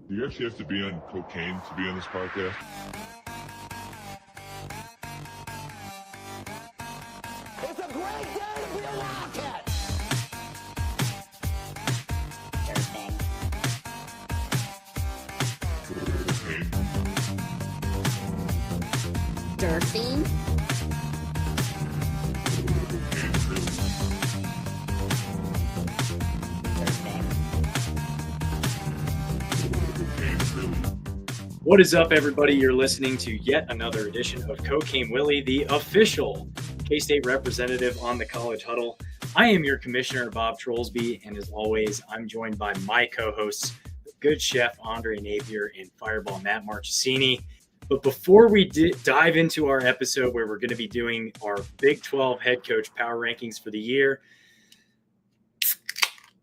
Do you actually have to be on cocaine to be on this podcast? It's a great day to be a Wildcat! Cocaine. Durfing. What is up, everybody? You're listening to yet another edition of Cocaine Willie, the official K-State representative on the College Huddle. I am your commissioner, Bob Trollsby, and as always, I'm joined by my co-hosts, the good chef Andre Napier and Fireball Matt Marchesini. But before we dive into our episode where we're going to be doing our Big 12 head coach power rankings for the year,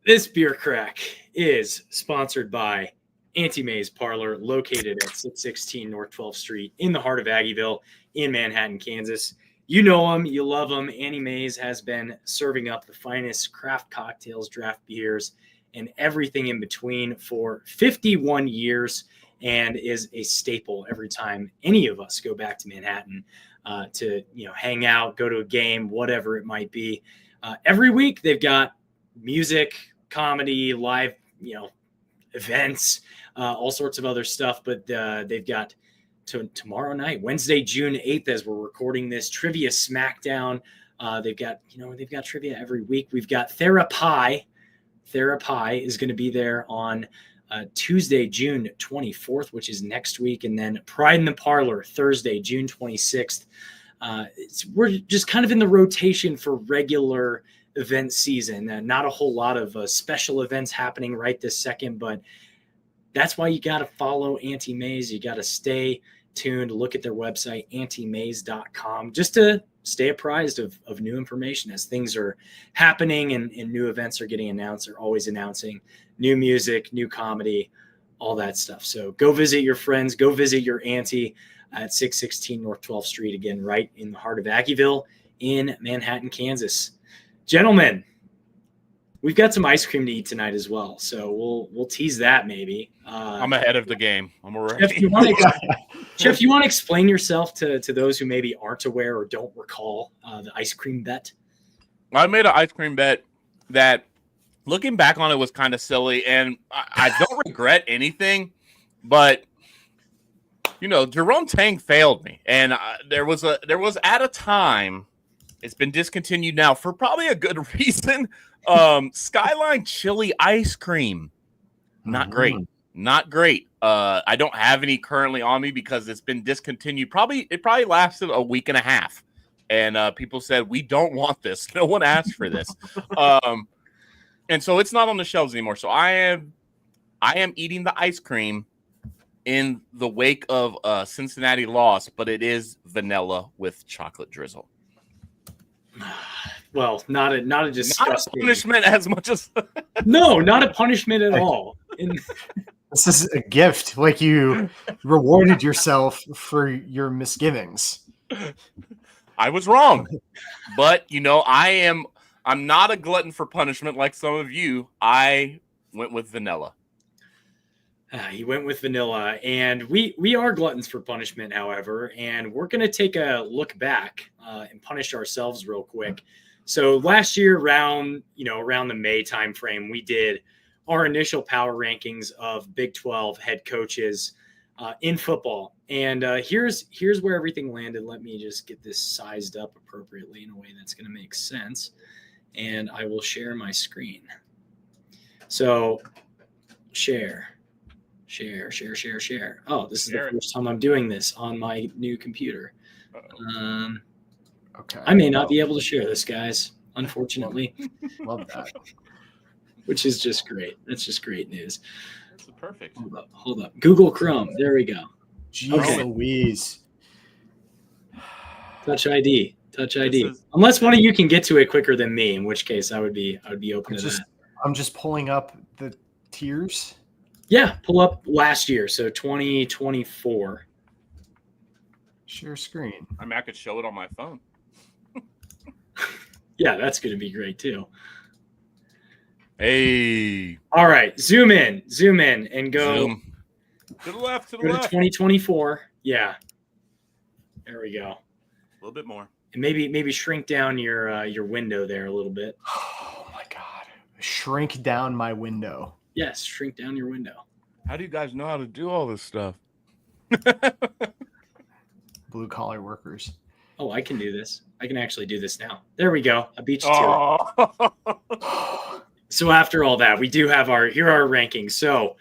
this beer crack is sponsored by Auntie May's Parlor, located at 616 North 12th Street in the heart of Aggieville in Manhattan, Kansas. You know them, you love them. Auntie May's has been serving up the finest craft cocktails, draft beers, and everything in between for 51 years and is a staple every time any of us go back to Manhattan to hang out, go to a game, whatever it might be. Every week they've got music, comedy, live, events, all sorts of other stuff, but they've got tomorrow night, Wednesday, June 8th, as we're recording this, Trivia Smackdown. They've got trivia every week. We've got Therapy is going to be there on Tuesday, June 24th, which is next week, and then Pride in the Parlor, Thursday, June 26th. We're just kind of in the rotation for regular event season. Not a whole lot of special events happening right this second, but that's why you got to follow Auntie May's. You got to stay tuned, look at their website, auntiemays.com, just to stay apprised of new information as things are happening and new events are getting announced. They're always announcing new music, new comedy, all that stuff. So go visit your friends, go visit your auntie at 616 North 12th Street, again, right in the heart of Aggieville in Manhattan, Kansas. Gentlemen, we've got some ice cream to eat tonight as well, so we'll tease that maybe. I'm ahead of the game. I'm already. Chef, you want to explain yourself to those who maybe aren't aware or don't recall the ice cream bet? I made an ice cream bet that, looking back on it, was kind of silly, and I don't regret anything, but Jerome Tang failed me, and there was at a time. It's been discontinued now for probably a good reason. Skyline chili ice cream. Not great. Not great. I don't have any currently on me because it's been discontinued. It probably lasted a week and a half. And people said, we don't want this. No one asked for this. And so it's not on the shelves anymore. So I am eating the ice cream in the wake of Cincinnati loss, but it is vanilla with chocolate drizzle. Well, not a disgusting. Not a punishment as much as no, not a punishment at all. This is a gift. Like, you rewarded yourself for your misgivings. I was wrong, but I'm not a glutton for punishment like some of you. I went with vanilla. He went with vanilla, and we are gluttons for punishment, however, and we're going to take a look back and punish ourselves real quick. So last year, around the May timeframe, we did our initial power rankings of Big 12 head coaches in football, and here's where everything landed. Let me just get this sized up appropriately in a way that's going to make sense, and I will share my screen. So share. Oh, this is the first time I'm doing this on my new computer. Okay. I may not be able to share this, guys, unfortunately. Love that. Which is just great. That's just great news. That's perfect. Hold up. Google Chrome. There we go. Jeez Okay. Louise. Touch ID. Unless one of you can get to it quicker than me, in which case I would be open to that. I'm just pulling up the tiers. Yeah, pull up last year, so 2024. Share screen. I mean, I could show it on my phone. Yeah, that's going to be great too. Hey. All right, zoom in, and go. Zoom. To the left, to the Go to left. 2024. Yeah. There we go. A little bit more. And maybe shrink down your window there a little bit. Oh my God. Shrink down my window. Yes, shrink down your window. How do you guys know how to do all this stuff? Blue collar workers. Oh, I can do this. I can actually do this now. There we go. I beat you to it. So after all that, we do have our rankings. So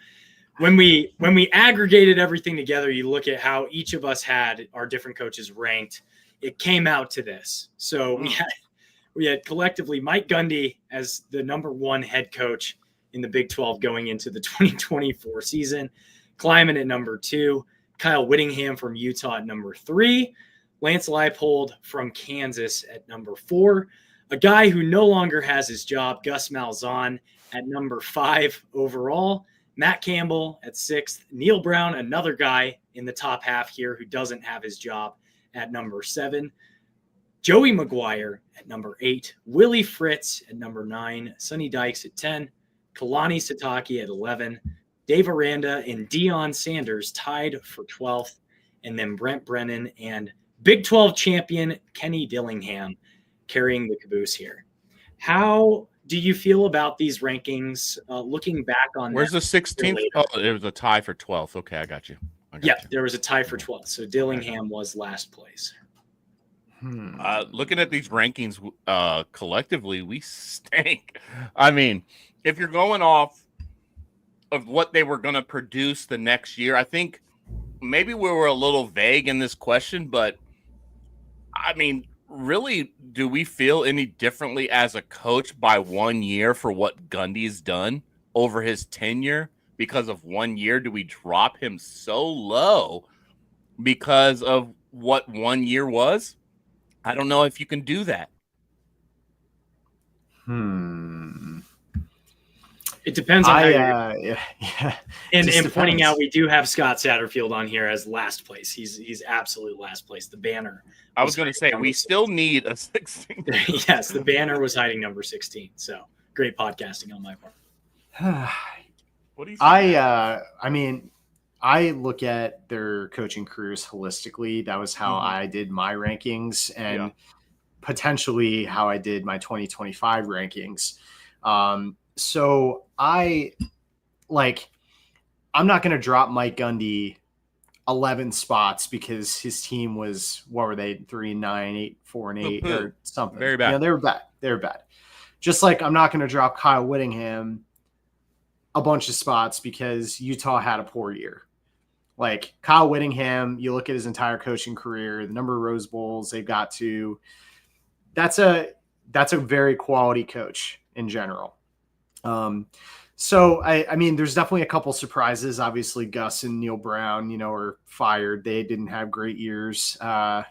when we aggregated everything together, you look at how each of us had our different coaches ranked. It came out to this. So we had collectively Mike Gundy as the number 1 head coach in the Big 12 going into the 2024 season. Kleiman at number 2, Kyle Whittingham from Utah at number 3, Lance Leipold from Kansas at number 4, a guy who no longer has his job, Gus Malzahn, at number 5 overall, Matt Campbell at 6th, Neil Brown, another guy in the top half here who doesn't have his job, at number 7, Joey McGuire at number 8, Willie Fritz at number 9, Sonny Dykes at 10, Kalani Sitake at 11, Dave Aranda and Deion Sanders tied for 12th, and then Brent Brennan and Big 12 champion Kenny Dillingham carrying the caboose here. How do you feel about these rankings looking back on Where's the 16th? Oh, it was a tie for 12th. Okay, I got you. There was a tie for 12th. So Dillingham was last place. Looking at these rankings collectively, we stink. I mean, if you're going off of what they were going to produce the next year, I think maybe we were a little vague in this question, but I mean, really, do we feel any differently as a coach by 1 year for what Gundy's done over his tenure? Because of 1 year, do we drop him so low because of what 1 year was? I don't know if you can do that. It depends on yeah. And pointing out, we do have Scott Satterfield on here as last place. He's absolute last place. The banner. I was going to say we still need a 16. Yes, the banner was hiding number 16. So great podcasting on my part. What do you think? I mean, I look at their coaching careers holistically. That was how I did my rankings, and potentially how I did my 2025 rankings. So I'm not going to drop Mike Gundy 11 spots because his team was, what were they? 3-9, 8-4-8 or something. Very bad. You know, they were bad. Just like I'm not going to drop Kyle Whittingham a bunch of spots because Utah had a poor year. Like Kyle Whittingham, you look at his entire coaching career, the number of Rose Bowls they've got to, that's a very quality coach in general. So I mean, there's definitely a couple surprises. Obviously, Gus and Neil Brown, are fired. They didn't have great years. I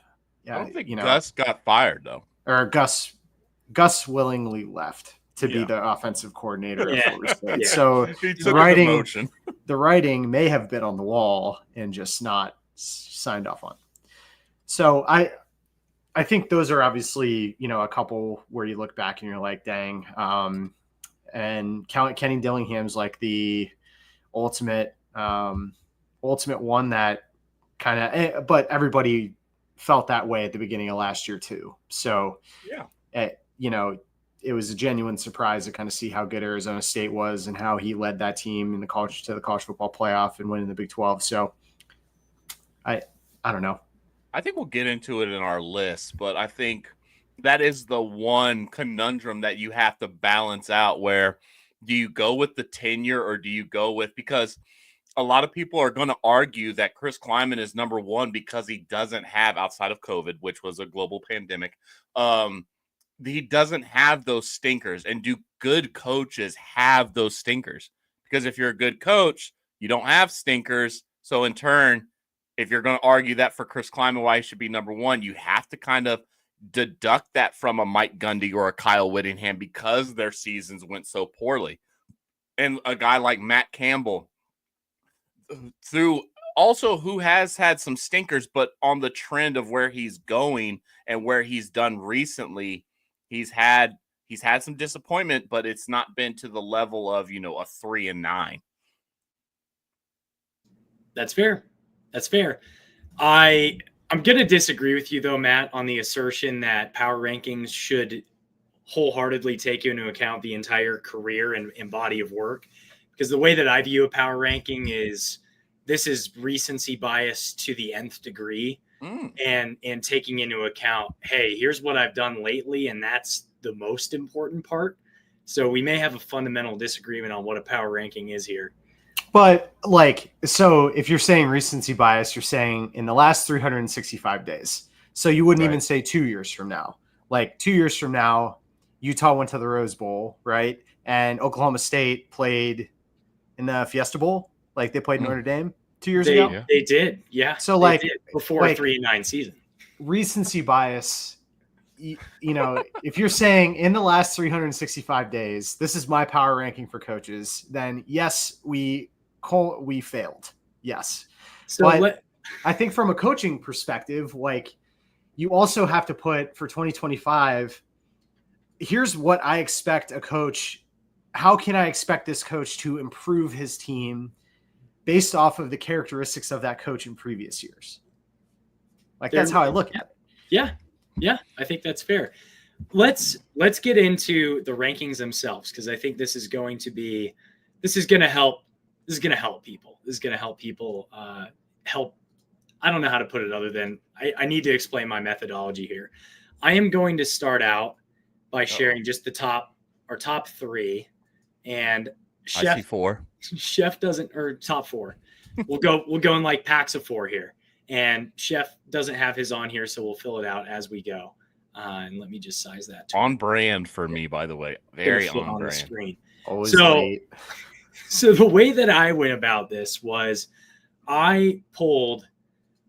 don't think Gus got fired though. Or Gus willingly left to be the offensive coordinator of Florida State. So the writing may have been on the wall and just not signed off on. So I think those are obviously, a couple where you look back and you're like, dang. And Kenny Dillingham's like the ultimate one that kind of, but everybody felt that way at the beginning of last year too. So, it was a genuine surprise to kind of see how good Arizona State was and how he led that team in the college football playoff and winning the Big 12. So I don't know. I think we'll get into it in our list, but I think that is the one conundrum that you have to balance out. Where do you go with the tenure or do you go with, because a lot of people are going to argue that Chris Kleiman is number 1 because he doesn't have, outside of COVID, which was a global pandemic, he doesn't have those stinkers. And do good coaches have those stinkers? Because if you're a good coach, you don't have stinkers. So in turn, if you're going to argue that for Chris Kleiman, why he should be number 1, you have to kind of deduct that from a Mike Gundy or a Kyle Whittingham because their seasons went so poorly. And a guy like Matt Campbell, who has had some stinkers, but on the trend of where he's going and where he's done recently, he's had some disappointment, but it's not been to the level of, a 3-9. That's fair. That's fair. I'm going to disagree with you, though, Matt, on the assertion that power rankings should wholeheartedly take into account the entire career and body of work. Because the way that I view a power ranking is this is recency bias to the nth degree, and taking into account, hey, here's what I've done lately, and that's the most important part. So we may have a fundamental disagreement on what a power ranking is here. But like, so if you're saying recency bias, you're saying in the last 365 days. So you wouldn't even say 2 years from now. Like 2 years from now, Utah went to the Rose Bowl, right? And Oklahoma State played in the Fiesta Bowl. Like they played Notre Dame 2 years ago. They did, yeah. So like before a 3-9 season. Recency bias. You know, if you're saying in the last 365 days, this is my power ranking for coaches, then yes, we failed. Yes. So but I think from a coaching perspective, like you also have to put for 2025, here's what I expect a coach. How can I expect this coach to improve his team based off of the characteristics of that coach in previous years? Like that's how I look at it. Yeah. Yeah, I think that's fair. Let's get into the rankings themselves, because I think this is going to help people. This is going to help people help. I don't know how to put it other than I need to explain my methodology here. I am going to start out by sharing just our top three, and I see four. Chef doesn't, or top four. We'll go in like packs of four here. And Chef doesn't have his on here, so we'll fill it out as we go. And let me just size that. On brand for me, by the way. Very on brand. The screen. Always late. So the way that I went about this was I pulled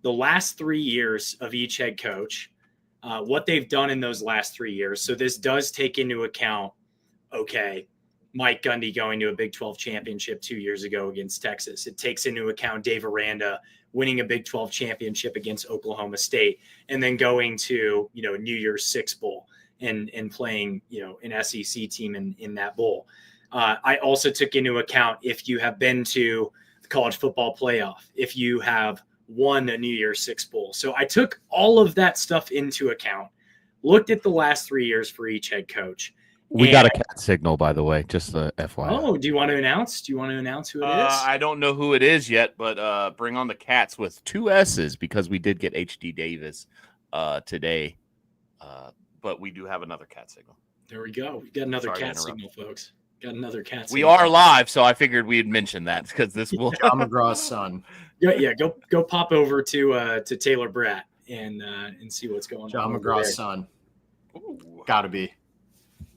the last 3 years of each head coach, what they've done in those last 3 years. So this does take into account, okay, Mike Gundy going to a Big 12 championship 2 years ago against Texas. It takes into account Dave Aranda winning a Big 12 championship against Oklahoma State, and then going to, New Year's Six Bowl and playing, an SEC team in that bowl. I also took into account if you have been to the college football playoff, if you have won a New Year's Six Bowl. So I took all of that stuff into account, looked at the last 3 years for each head coach. We got a cat signal, by the way, just the FYI. Oh, do you want to announce? Do you want to announce who it is? I don't know who it is yet, but bring on the cats with 2 S's, because we did get HD Davis today. But we do have another cat signal. There we go. We got another cat signal, folks. Got another cat signal. We are live, so I figured we'd mention that because this will. John McGraw's son. Yeah. Go pop over to Taylor Bratt and see what's going on. John McGraw's son. Got to be.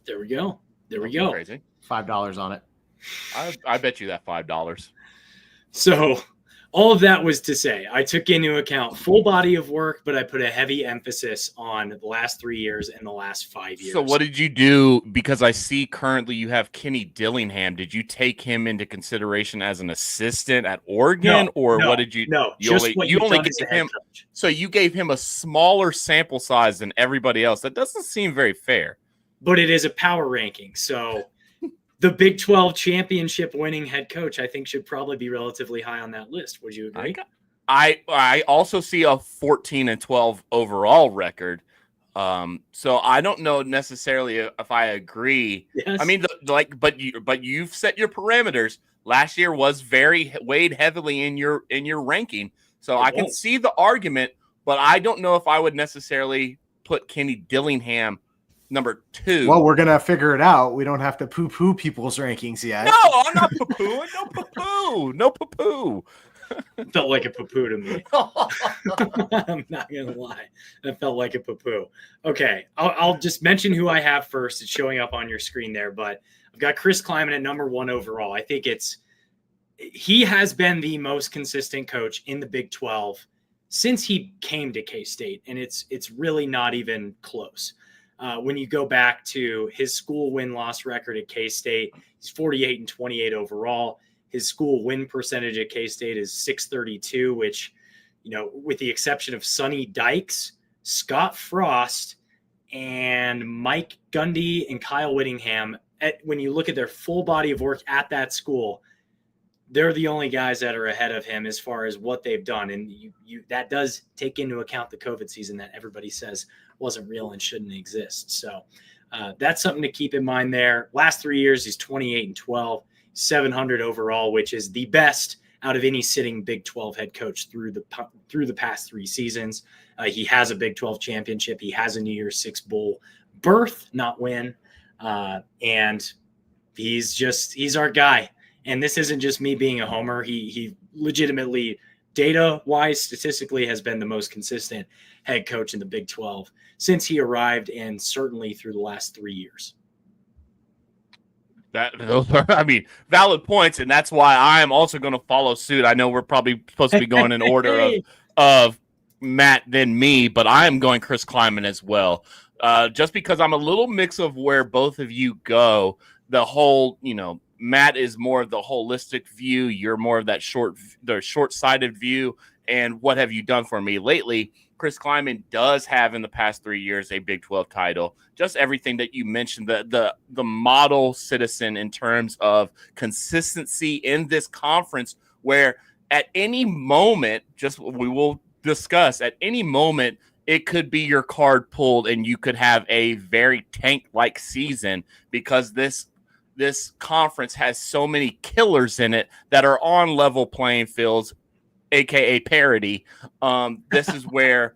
There we go. Crazy. $5 on it. I bet you that $5. So all of that was to say, I took into account full body of work, but I put a heavy emphasis on the last 3 years and the last 5 years. So what did you do? Because I see currently you have Kenny Dillingham. Did you take him into consideration as an assistant at Oregon, what did you? No, you only gave him. Coach. So you gave him a smaller sample size than everybody else. That doesn't seem very fair. But it is a power ranking. So the Big 12 championship winning head coach, I think, should probably be relatively high on that list. Would you agree? I also see a 14-12 overall record. So I don't know necessarily if I agree. Yes. I mean, but you've set your parameters. Last year was weighed heavily in your ranking. So I can see the argument, but I don't know if I would necessarily put Kenny Dillingham number 2. Well, we're gonna figure it out. We don't have to poo-poo people's rankings yet. No, I'm not poo-pooing. No poo-poo. No poo-poo. Felt like a poo-poo to me. I'm not gonna lie. That felt like a poo-poo. Okay, I'll just mention who I have first. It's showing up on your screen there, but I've got Chris Kleiman at number 1 overall. I think he has been the most consistent coach in the Big 12 since he came to K-State, and it's really not even close. When you go back to his school win-loss record at K-State, he's 48-28 overall. His school win percentage at K-State is .632, which, with the exception of Sonny Dykes, Scott Frost, and Mike Gundy and Kyle Whittingham, when you look at their full body of work at that school, they're the only guys that are ahead of him as far as what they've done. And you that does take into account the COVID season that everybody says wasn't real and shouldn't exist. So that's something to keep in mind there. Last 3 years, he's 28-12, 700 overall, which is the best out of any sitting Big 12 head coach through the past 3 seasons. He has a Big 12 championship. He has a New Year's Six bowl berth, not win. And he's our guy. And this isn't just me being a homer. He legitimately, data-wise, statistically, has been the most consistent head coach in the Big 12 since he arrived, and certainly through the last 3 years. Those are, valid points, and that's why I'm also going to follow suit. I know we're probably supposed to be going in order of Matt then me, but I am going Chris Kleiman as well. Just because I'm a little mix of where both of you go. The whole, Matt is more of the holistic view. You're more of that short-sighted view. And what have you done for me lately? Chris Kleiman does have in the past 3 years a Big 12 title. Just everything that you mentioned, the model citizen in terms of consistency in this conference, where at any moment, we will discuss at any moment, it could be your card pulled and you could have a very tank-like season because this conference has so many killers in it that are on level playing fields, aka parity. This is where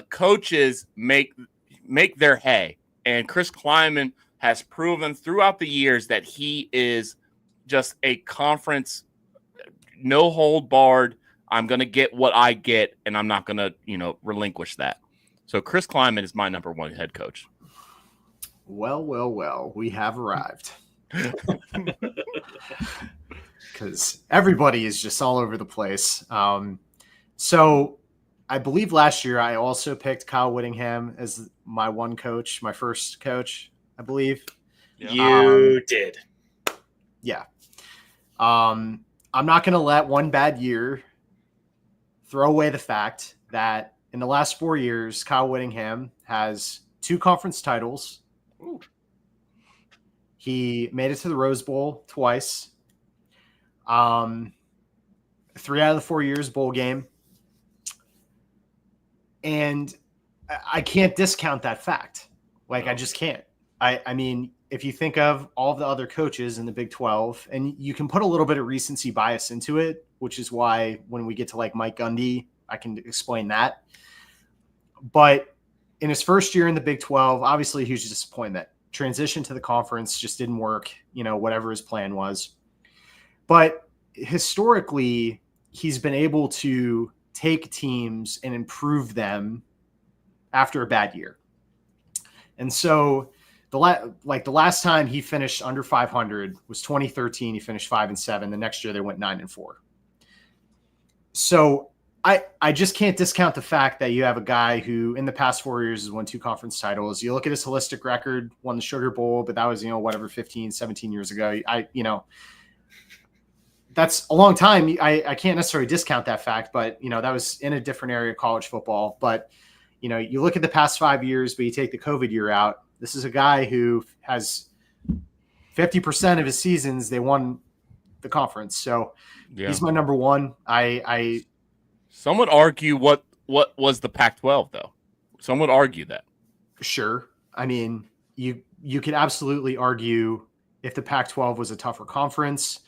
coaches make their hay, and Chris Kleiman has proven throughout the years that he is just a conference no hold barred. I'm going to get what I get, and I'm not going to relinquish that. So Chris Kleiman is my number one head coach. Well, we have arrived. Because everybody is just all over the place. So I believe last year I also picked Kyle Whittingham as my first coach, I believe. You did. Yeah. I'm not going to let one bad year throw away the fact that in the last 4 years, Kyle Whittingham has 2 conference titles. Ooh. He made it to the Rose Bowl twice. 3 out of the 4 years, bowl game. And I can't discount that fact. I just can't. I mean, if you think of all the other coaches in the Big 12, and you can put a little bit of recency bias into it, which is why when we get to Mike Gundy, I can explain that. But in his first year in the Big 12, obviously huge disappointment. Transition to the conference just didn't work, whatever his plan was. But historically, he's been able to take teams and improve them after a bad year. And so the last time he finished under 500 was 2013. He finished 5-7. The next year they went 9-4. So I just can't discount the fact that you have a guy who in the past 4 years has won 2 conference titles. You look at his holistic record, won the Sugar Bowl, but that was, 15, 17 years ago. That's a long time. I can't necessarily discount that fact, but that was in a different area of college football. But, you look at the past 5 years, but you take the COVID year out. This is a guy who has 50% of his seasons, they won the conference. So he's my number one. Some would argue what was the Pac-12 though. Some would argue that. Sure. I mean, you could absolutely argue if the Pac-12 was a tougher conference,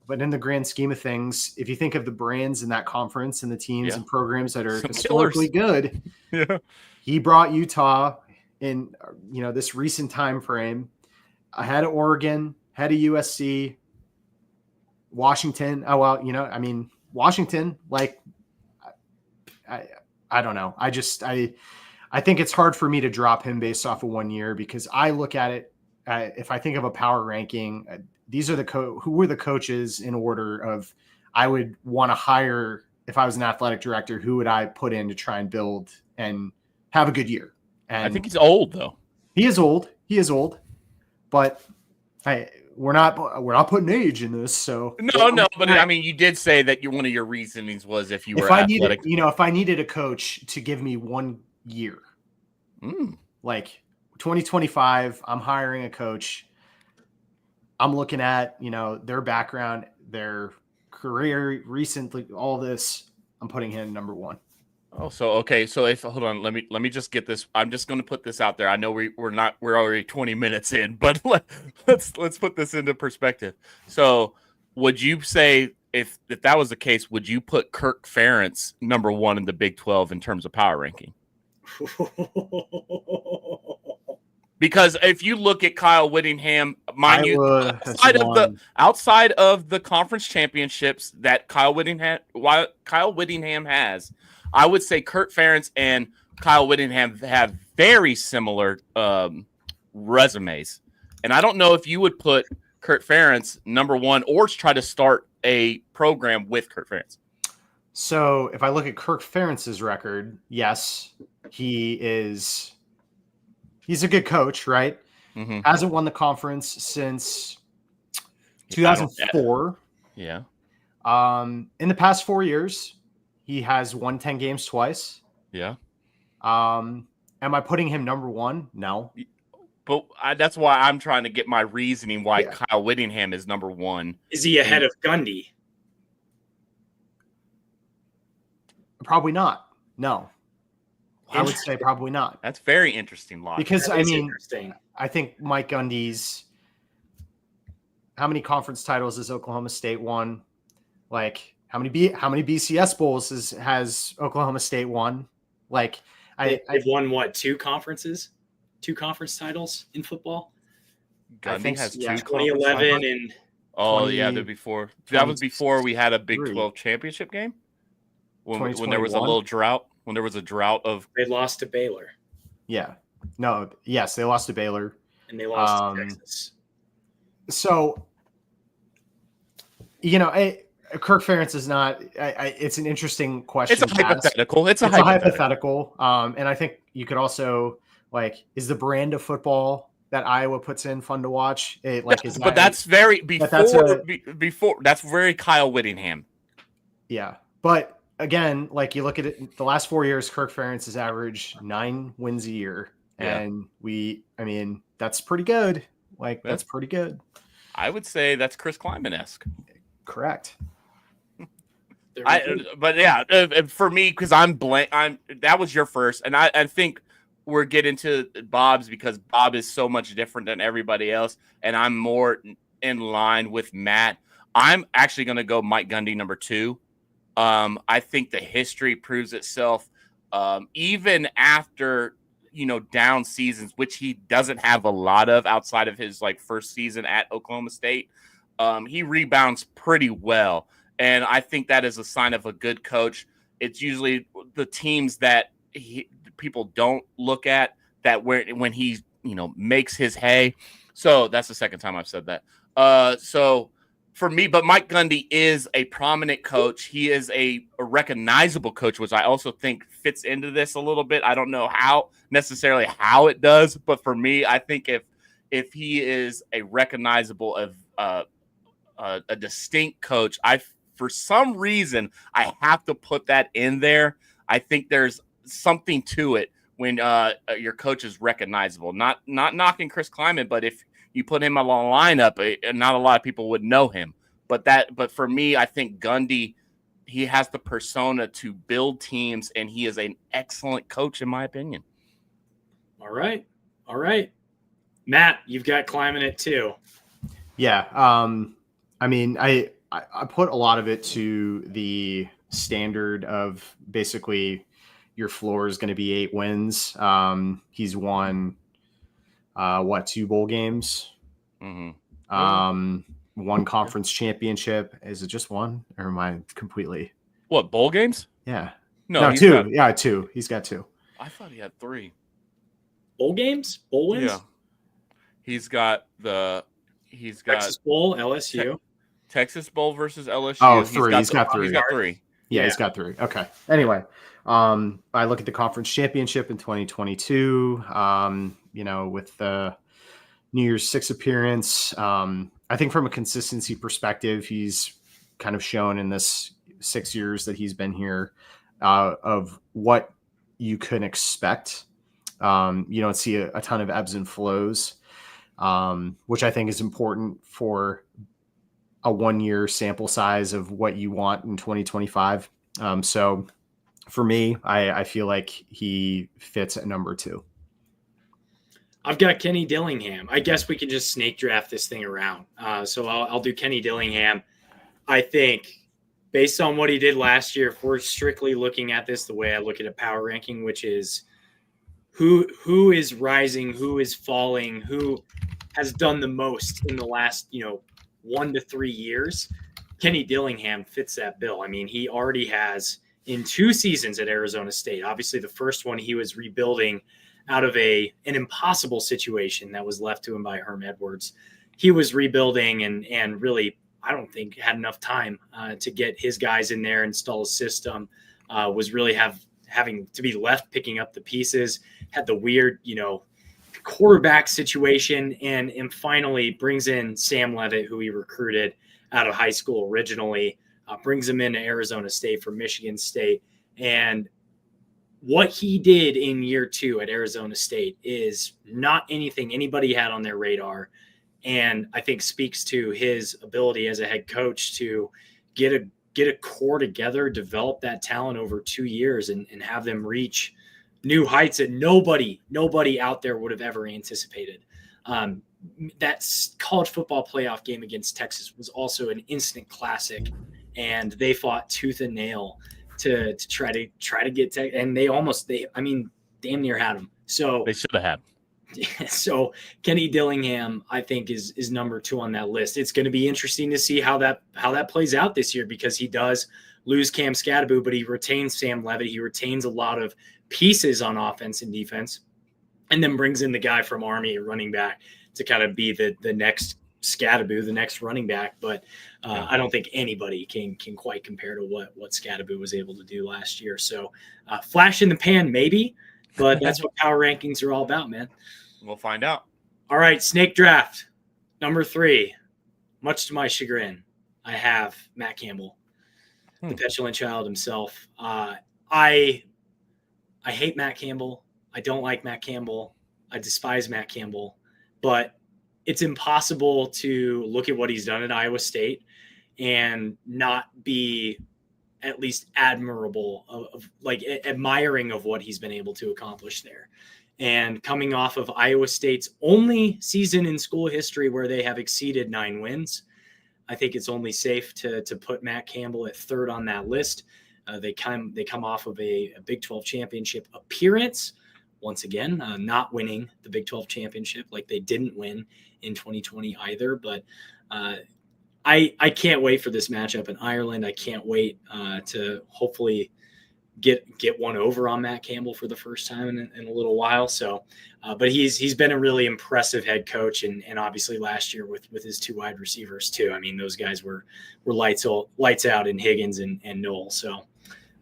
but in the grand scheme of things, if you think of the brands in that conference and the teams and programs that are historically good, he brought Utah in this recent time frame ahead of Oregon, ahead of USC, Washington. Oh well, Washington, I don't know. I think it's hard for me to drop him based off of 1 year because I look at it. If I think of a power ranking, these are who were the coaches in order of I would want to hire if I was an athletic director. Who would I put in to try and build and have a good year? And I think he's old though. He is old, but we're not putting age in this. So no. But I mean, you did say that one of your reasonings was if you were athletic. If I needed a coach to give me 1 year, like 2025, I'm hiring a coach. I'm looking at their background, their career, recently, all this, I'm putting him number 1. Oh, so okay. So if hold on, let me just get this. I'm just going to put this out there. I know we're already 20 minutes in, but let's put this into perspective. So, would you say if that was the case, would you put Kirk Ferentz number 1 in the Big 12 in terms of power ranking? Because if you look at Kyle Whittingham, mind you, outside of the conference championships that Kyle Whittingham has, I would say Kurt Ferentz and Kyle Whittingham have very similar resumes. And I don't know if you would put Kurt Ferentz number 1 or try to start a program with Kurt Ferentz. So if I look at Kirk Ferentz's record, yes, he's a good coach, right? Mm-hmm. Hasn't won the conference since 2004. Yeah. In the past 4 years, he has won 10 games twice. Yeah. Am I putting him number 1? No. But that's why I'm trying to get my reasoning why Kyle Whittingham is number 1. Is he ahead of Gundy? Probably not. No. I would say probably not. That's very interesting logic. Because, I think Mike Gundy's – how many conference titles has Oklahoma State won? Like, how many BCS bowls has Oklahoma State won? Like, they've won, what, 2 conference titles in football? Gundy has 2 2011 and – that was before we had a Big 12 championship game? When there was a little drought, when there was a drought of they lost to Baylor. Yeah. No, yes, they lost to Baylor. And they lost to Texas. So, Kirk Ferentz is not it's an interesting question. It's a hypothetical. It's a hypothetical. And I think you could also is the brand of football that Iowa puts in fun to watch? That's very that's very Kyle Whittingham. Yeah. But again, you look at it, the last 4 years, Kirk Ferentz has averaged 9 wins a year. Yeah. And that's pretty good. That's pretty good. I would say that's Chris Kleiman-esque. Correct. For me, because that was your first. And I think we're getting to Bob's because Bob is so much different than everybody else. And I'm more in line with Matt. I'm actually going to go Mike Gundy number 2. I think the history proves itself, even after, down seasons, which he doesn't have a lot of outside of his first season at Oklahoma State. He rebounds pretty well. And I think that is a sign of a good coach. It's usually the teams that people don't look at when he, makes his hay. So that's the second time I've said that. So for me, but Mike Gundy is a prominent coach. He is a recognizable coach, which I also think fits into this a little bit. I don't know how it does, but for me, I think if he is a recognizable a distinct coach, for some reason I have to put that in there. I think there's something to it when your coach is recognizable. Not knocking Chris Kleiman, but if you put him on a lineup, not a lot of people would know him. But for me, I think Gundy, he has the persona to build teams, and he is an excellent coach, in my opinion. All right. Matt, you've got Kleiman at 2. Yeah. I put a lot of it to the standard of basically your floor is going to be 8 wins. He's won 2 bowl games? Mm-hmm. 1 conference championship. Is it just 1, or am I completely? What, bowl games? Yeah. No, 2. 2. He's got 2. I thought he had 3. Bowl games? Bowl wins? Yeah. He's got Texas Bowl, LSU. Texas Bowl versus LSU. Oh, 3. He's got 3. He's got 3. Yeah, he's got 3. Okay. Anyway, I look at the conference championship in 2022, with the New Year's 6 appearance. I think from a consistency perspective, he's kind of shown in this 6 years that he's been here of what you can expect. You don't see a ton of ebbs and flows, which I think is important for a 1-year sample size of what you want in 2025. So for me, I feel like he fits at number 2. I've got Kenny Dillingham. I guess we can just snake draft this thing around. So I'll do Kenny Dillingham. I think based on what he did last year, if we're strictly looking at this the way I look at a power ranking, which is who is rising, who is falling, who has done the most in the last 1 to 3 years, Kenny Dillingham fits that bill. I mean, he already has in 2 seasons at Arizona State. Obviously, the first one he was rebuilding out of an impossible situation that was left to him by Herm Edwards. He was rebuilding and really, I don't think, had enough time to get his guys in there, install a system, was really having to be left picking up the pieces, had the weird, quarterback situation, and finally brings in Sam Levitt, who he recruited out of high school originally, brings him into Arizona State from Michigan State. And what he did in year 2 at Arizona State is not anything anybody had on their radar. And I think speaks to his ability as a head coach to get a core together, develop that talent over 2 years and have them reach new heights that nobody out there would have ever anticipated. That college football playoff game against Texas was also an instant classic, and they fought tooth and nail to try to get and they damn near had him. So they should have had. So Kenny Dillingham, I think, is number 2 on that list. It's going to be interesting to see how that plays out this year, because he does lose Cam Scadaboo, but he retains Sam Levitt. He retains a lot of pieces on offense and defense, and then brings in the guy from Army, running back, to kind of be the next Scadaboo, the next running back. But I don't think anybody can quite compare to what Scadaboo was able to do last year. So flash in the pan, maybe, but that's what power rankings are all about, man. We'll find out. All right, snake draft number 3. Much to my chagrin, I have Matt Campbell, the petulant child himself. I hate Matt Campbell. I don't like Matt Campbell. I despise Matt Campbell. But it's impossible to look at what he's done at Iowa State and not be at least admirable of like admiring of what he's been able to accomplish there. And coming off of Iowa State's only season in school history where they have exceeded 9 wins, I think it's only safe to put Matt Campbell at 3rd on that list. They come off of a Big 12 championship appearance. Once again, not winning the Big 12 championship, like they didn't win in 2020 either. But I can't wait for this matchup in Ireland. I can't wait to hopefully get one over on Matt Campbell for the first time in a little while. So, but he's been a really impressive head coach, and obviously last year with his 2 wide receivers too. I mean, those guys were lights out in Higgins and Noel. So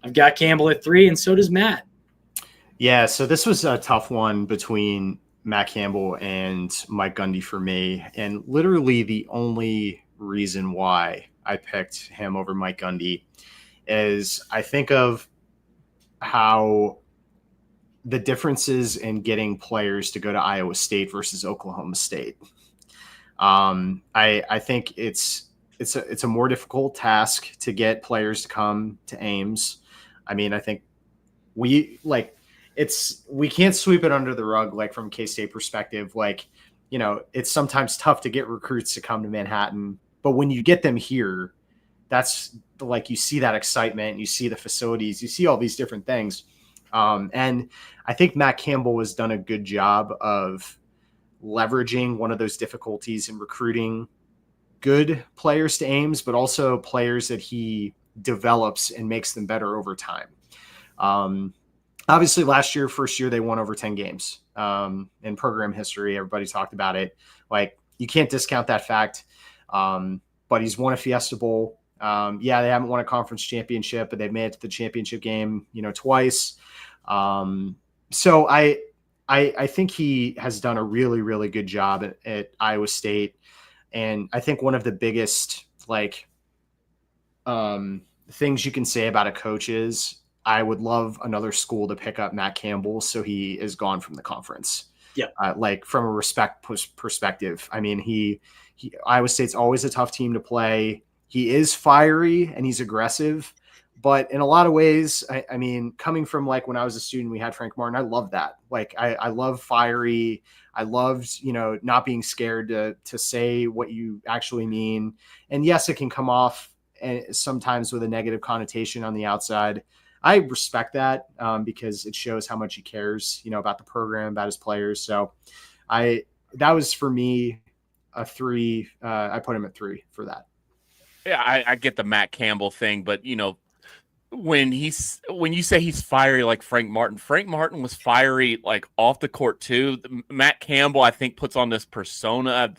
I've got Campbell at 3, and so does Matt. Yeah, so this was a tough one between Matt Campbell and Mike Gundy for me, and literally the only reason why I picked him over Mike Gundy is I think of how the differences in getting players to go to Iowa State versus Oklahoma State. I think it's a more difficult task to get players to come to Ames. I mean, I think we can't sweep it under the rug, like from K-State perspective. Like, it's sometimes tough to get recruits to come to Manhattan, but when you get them here, that's like, you see that excitement, you see the facilities, you see all these different things. And I think Matt Campbell has done a good job of leveraging one of those difficulties in recruiting good players to Ames, but also players that he develops and makes them better over time. Obviously first year, they won over 10 games in program history. Everybody talked about it. Like, you can't discount that fact. But he's won a Fiesta Bowl. They haven't won a conference championship, but they've made it to the championship game, twice. So I think he has done a really, really good job at Iowa State. And I think one of the biggest things you can say about a coach is, I would love another school to pick up Matt Campbell so he is gone from the conference. Yeah. Like from a perspective. I mean, Iowa State's always a tough team to play. He is fiery and he's aggressive, but in a lot of ways, I mean, coming from like when I was a student, we had Frank Martin. I love that. Like I love fiery. I loved, not being scared to say what you actually mean. And yes, it can come off sometimes with a negative connotation on the outside. I respect that because it shows how much he cares, about the program, about his players. So that was for me a 3. I put him at 3 for that. Yeah, I get the Matt Campbell thing, but when you say he's fiery like Frank Martin was fiery like off the court too. Matt Campbell, I think, puts on this persona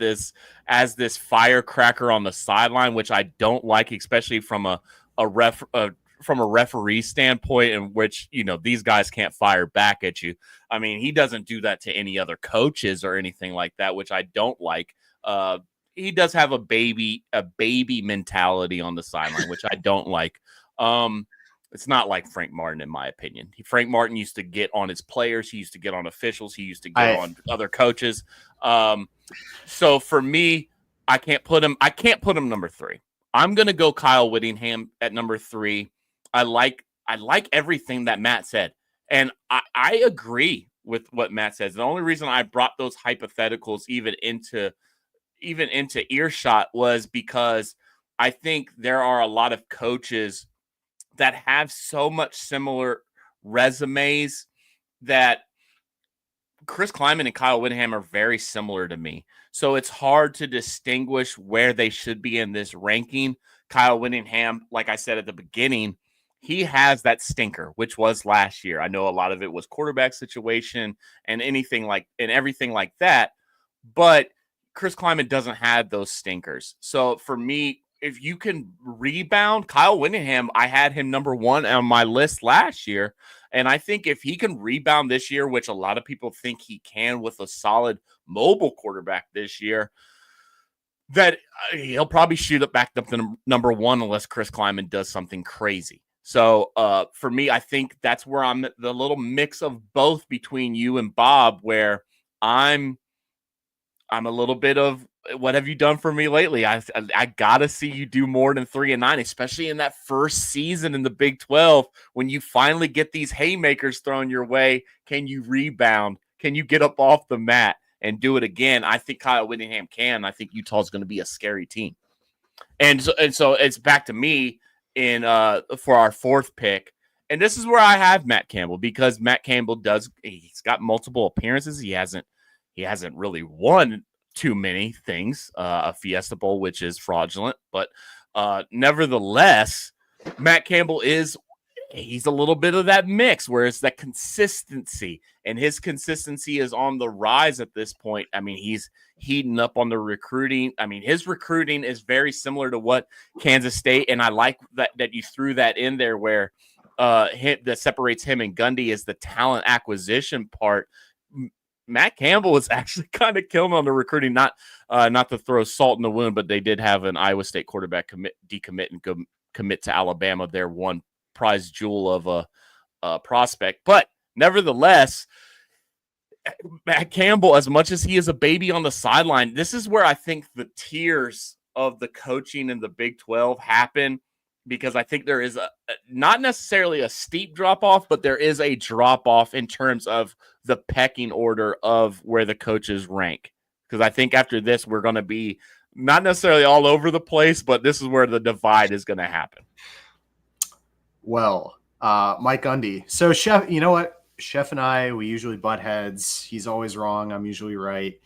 as this firecracker on the sideline, which I don't like, especially from a referee standpoint, in which these guys can't fire back at you. I mean, he doesn't do that to any other coaches or anything like that, which I don't like. He does have a baby mentality on the sideline, which I don't like. It's not like Frank Martin, in my opinion. Frank Martin used to get on his players. He used to get on officials. He used to get on other coaches. So for me, I can't put him number 3. I'm going to go Kyle Whittingham at number 3. I like everything that Matt said. And I agree with what Matt says. The only reason I brought those hypotheticals even into earshot was because I think there are a lot of coaches that have so much similar resumes that Chris Kleiman and Kyle Whittingham are very similar to me. So it's hard to distinguish where they should be in this ranking. Kyle Whittingham, like I said at the beginning, he has that stinker, which was last year. I know a lot of it was quarterback situation and everything like that. But Chris Kleiman doesn't have those stinkers. So for me, if you can rebound, Kyle Whittingham, I had him number 1 on my list last year. And I think if he can rebound this year, which a lot of people think he can with a solid mobile quarterback this year, that he'll probably shoot it back up to number 1 unless Chris Kleiman does something crazy. So for me, I think that's where I'm the little mix of both between you and Bob, where I'm a little bit of, what have you done for me lately? I gotta see you do more than 3-9, especially in that first season in the Big 12 when you finally get these haymakers thrown your way. Can you rebound? Can you get up off the mat and do it again? I think Kyle Whittingham can. I think Utah's going to be a scary team, and so it's back to me in for our 4th pick. And this is where I have Matt Campbell, because Matt Campbell he's got multiple appearances. He hasn't really won too many things, a Fiesta Bowl, which is fraudulent, but nevertheless, Matt Campbell he's a little bit of that mix where it's that consistency, and his consistency is on the rise at this point. I mean, he's heating up on the recruiting. I mean, his recruiting is very similar to what Kansas State, and I like that you threw that in there where that separates him and Gundy is the talent acquisition part. Matt Campbell is actually kind of killing on the recruiting, not to throw salt in the wound, but they did have an Iowa State quarterback decommit and commit to Alabama, their one prize jewel of a prospect. But nevertheless, Matt Campbell, as much as he is a baby on the sideline, this is where I think the tiers of the coaching in the Big 12 happen, because I think there is not necessarily a steep drop-off, but there is a drop-off in terms of the pecking order of where the coaches rank. Because I think after this, we're going to be not necessarily all over the place, but this is where the divide is going to happen. Well, Mike Gundy. So, Chef, you know what? Chef and I, we usually butt heads. He's always wrong. I'm usually right.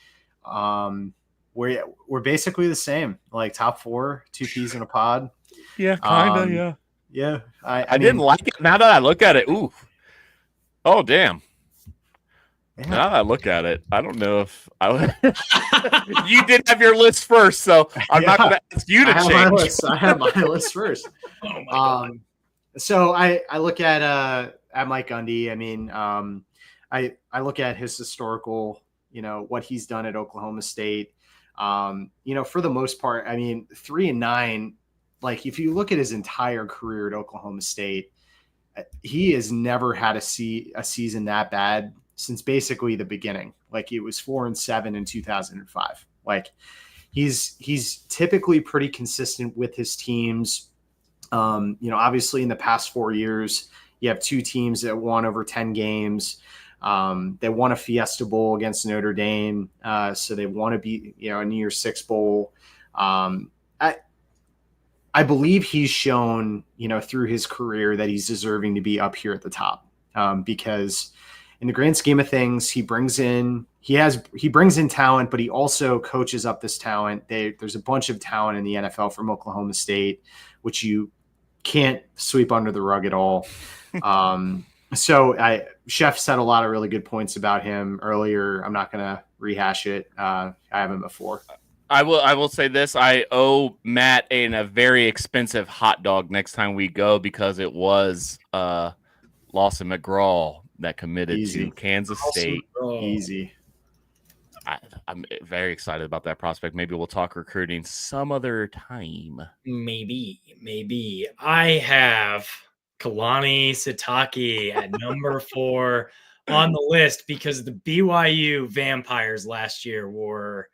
We're basically the same, like top 4, 2 peas in a pod. Yeah, kind of, yeah. Yeah. I didn't like it. Now that I look at it, ooh. Oh, damn. Yeah. Now that I look at it, I don't know if you did have your list first, so I'm not going to ask you to change. I have my list first. Oh, my God. So I look at Mike Gundy. I mean, I look at his historical, what he's done at Oklahoma State. For the most part, I mean, 3-9, like if you look at his entire career at Oklahoma State, he has never had a season that bad since basically the beginning. Like it was 4-7 in 2005. Like he's typically pretty consistent with his teams. Obviously in the past 4 years, you have 2 teams that won over 10 games. They won a Fiesta Bowl against Notre Dame. So they want to be, a New Year's Six Bowl. I believe he's shown, through his career that he's deserving to be up here at the top, because in the grand scheme of things, he brings in talent, but he also coaches up this talent. There's a bunch of talent in the NFL from Oklahoma State, which you can't sweep under the rug at all. So Chef said a lot of really good points about him earlier. I'm not going to rehash it. I haven't before. I will say this. I owe Matt a very expensive hot dog next time we go, because it was Lawson McGraw that committed to Kansas State. Easy. I'm very excited about that prospect. Maybe we'll talk recruiting some other time. Maybe. I have Kalani Sitake at number 4 on the list, because the BYU Vampires last year were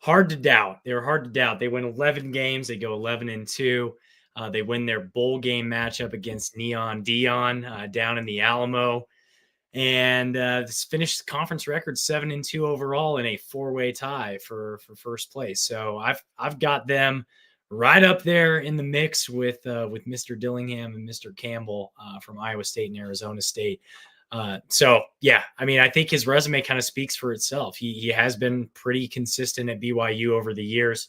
hard to doubt. They were hard to doubt. They win 11 games. They go 11-2. They win their bowl game matchup against Neon Dion down in the Alamo, and finished conference record 7-2 overall in a 4-way tie for first place. So I've got them right up there in the mix with Mr. Dillingham and Mr. Campbell from Iowa State and Arizona State. So yeah, I mean, I think his resume kind of speaks for itself. He has been pretty consistent at BYU over the years.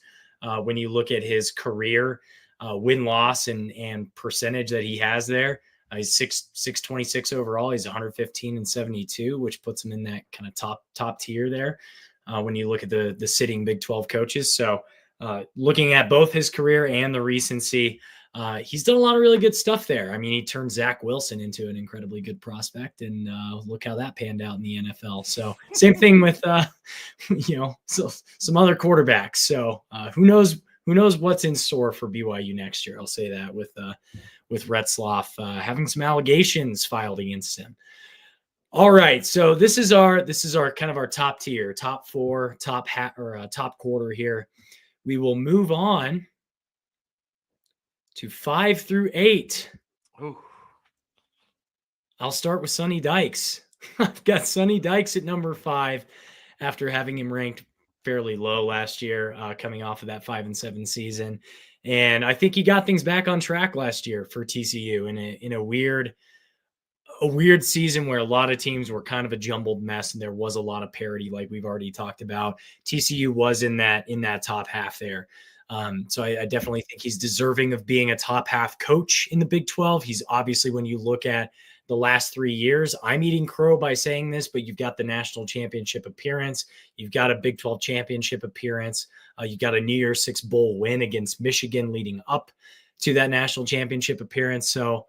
When you look at his career, win-loss and percentage that he has there, he's 626 overall. He's 115-72, which puts him in that kind of top tier there. When you look at the sitting Big 12 coaches. So looking at both his career and the recency, he's done a lot of really good stuff there. I mean, he turned Zach Wilson into an incredibly good prospect, and look how that panned out in the NFL. So same thing with, some other quarterbacks. So who knows what's in store for BYU next year. I'll say that with Retzloff having some allegations filed against him. All right. So this is our kind of our top tier, top 4, top quarter here. We will move on to 5 through 8. Ooh. I'll start with Sonny Dykes. I've got Sonny Dykes at number 5 after having him ranked fairly low last year, coming off of that 5-7 season. And I think he got things back on track last year for TCU in a weird season where a lot of teams were kind of a jumbled mess and there was a lot of parity, like we've already talked about. TCU was in that top half there. So I definitely think he's deserving of being a top half coach in the Big 12. He's obviously, when you look at the last 3 years, I'm eating crow by saying this, but you've got the national championship appearance. You've got a Big 12 championship appearance. You've got a New Year's Six Bowl win against Michigan leading up to that national championship appearance. So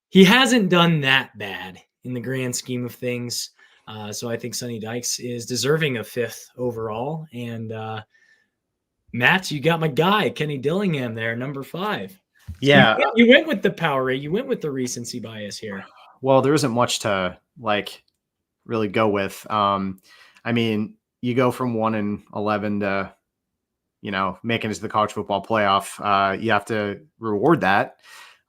he hasn't done that bad in the grand scheme of things. So I think Sonny Dykes is deserving of 5th overall. And Matt, you got my guy, Kenny Dillingham there, number 5. Yeah. You went with the power rate. You went with the recency bias here. Well, there isn't much to really go with. I mean, you go from 1-11 to, making it to the college football playoff. You have to reward that.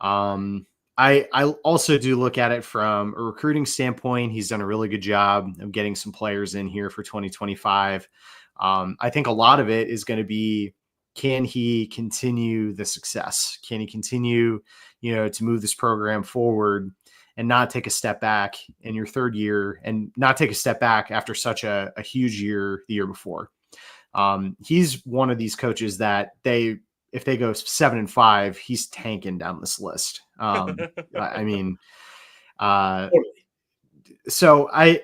I also do look at it from a recruiting standpoint. He's done a really good job of getting some players in here for 2025. I think a lot of it is going to be, can he continue the success? Can he continue, to move this program forward and not take a step back in your 3rd year and not take a step back after such a huge year the year before? He's one of these coaches that if they go 7-5, he's tanking down this list. I mean, so I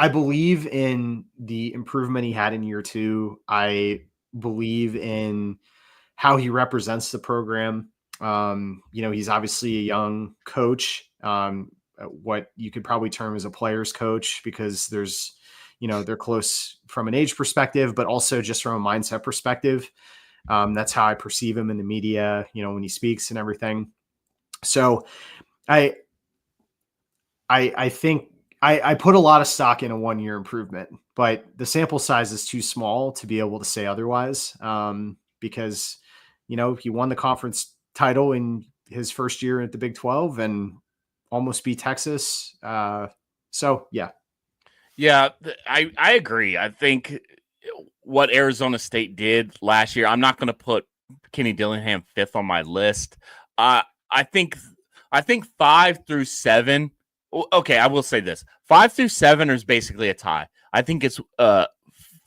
believe in the improvement he had in year 2. I believe in how he represents the program. He's obviously a young coach, what you could probably term as a player's coach, because there's, they're close from an age perspective, but also just from a mindset perspective. That's how I perceive him in the media, when he speaks and everything. So I think I put a lot of stock in a 1-year improvement, but the sample size is too small to be able to say otherwise. Because, he won the conference title in his first year at the Big 12 and almost beat Texas. So yeah. Yeah, I agree. I think what Arizona State did last year, I'm not going to put Kenny Dillingham 5th on my list. I think 5 through 7. Okay, I will say this: 5 through 7 is basically a tie. I think it's 5A,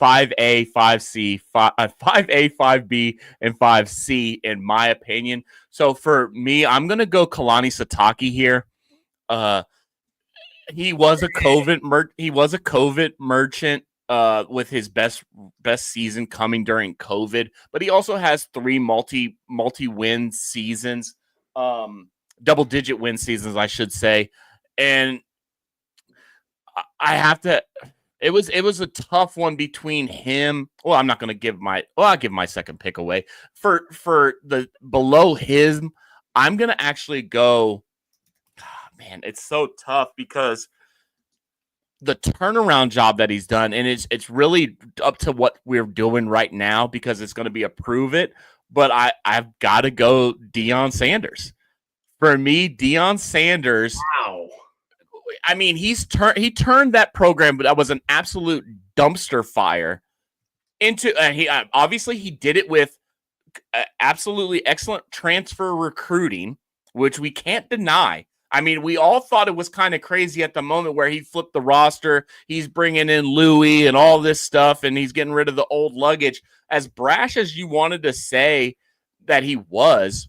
5C, 5A, 5B, and 5C in my opinion. So for me, I'm going to go Kalani Sitake here. He was a COVID merchant with his best season coming during COVID, but he also has 3 multi-win seasons, double-digit win seasons, I should say. And I have to. It was a tough one between him. Well, I'm not going to give I'll give my second pick away for the below him. I'm going to actually go. Man, it's so tough because the turnaround job that he's done, and it's really up to what we're doing right now because it's going to be a prove it. But I've got to go Deion Sanders. For me, Deion Sanders. Wow. I mean, he turned that program, but that was an absolute dumpster fire into. He obviously he did it with absolutely excellent transfer recruiting, which we can't deny. I mean, we all thought it was kind of crazy at the moment where he flipped the roster. He's bringing in Louis and all this stuff, and he's getting rid of the old luggage. As brash as you wanted to say that he was,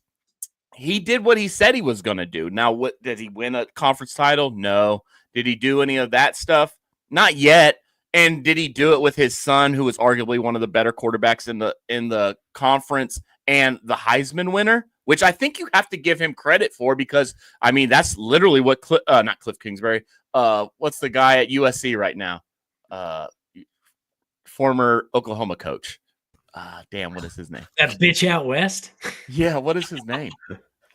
he did what he said he was going to do. Now, what did he win a conference title? No. Did he do any of that stuff? Not yet. And did he do it with his son, who was arguably one of the better quarterbacks in the conference and the Heisman winner? Which I think you have to give him credit for because, I mean, that's literally what not Cliff Kingsbury. What's the guy at USC right now? Former Oklahoma coach. Damn, what is his name? That bitch out west? Yeah, what is his name?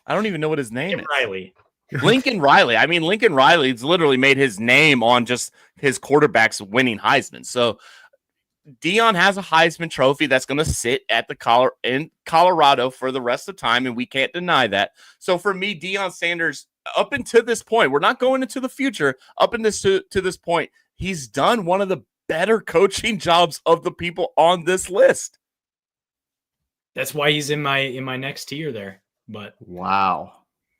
I don't even know what his name is. Riley. Lincoln Riley. I mean, Lincoln Riley's literally made his name on just his quarterbacks winning Heisman. So Deion has a Heisman trophy that's going to sit at in Colorado for the rest of the time, and we can't deny that. So for me, Deion Sanders, up until this point, we're not going into the future. Up to this point, he's done one of the better coaching jobs of the people on this list. That's why he's in my next tier there. But wow,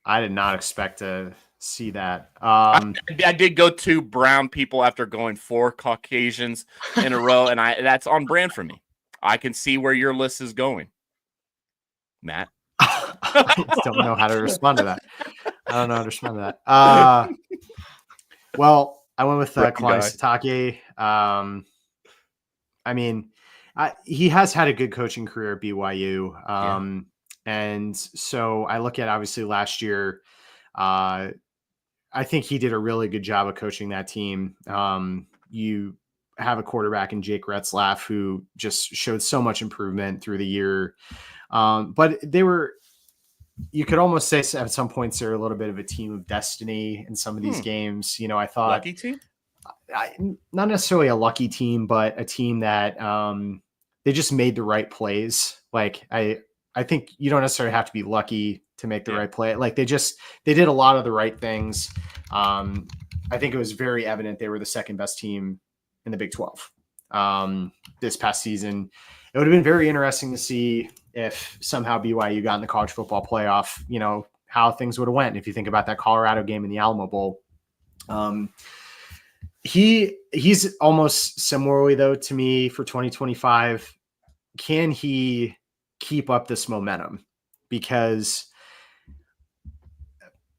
I did not expect to see that. I did go 2 brown people after going 4 Caucasians in a row, and that's on brand for me. I can see where your list is going, Matt. I don't know how to respond to that. I don't know how to respond to that. Well, I went with Kalani Sitake. I mean, he has had a good coaching career at BYU. And so I look at obviously last year, I think he did a really good job of coaching that team. You have a quarterback in Jake Retzlaff who just showed so much improvement through the year. But you could almost say at some points they're a little bit of a team of destiny in some of these games. I thought lucky team, not necessarily a lucky team, but a team that they just made the right plays. Like I think you don't necessarily have to be lucky to make the right play. Like they did a lot of the right things. I think it was very evident they were the second best team in the Big 12 this past season. It would have been very interesting to see if somehow BYU got in the college football playoff, how things would have went. If you think about that Colorado game in the Alamo Bowl, he's almost similarly though to me for 2025. Can he keep up this momentum? Because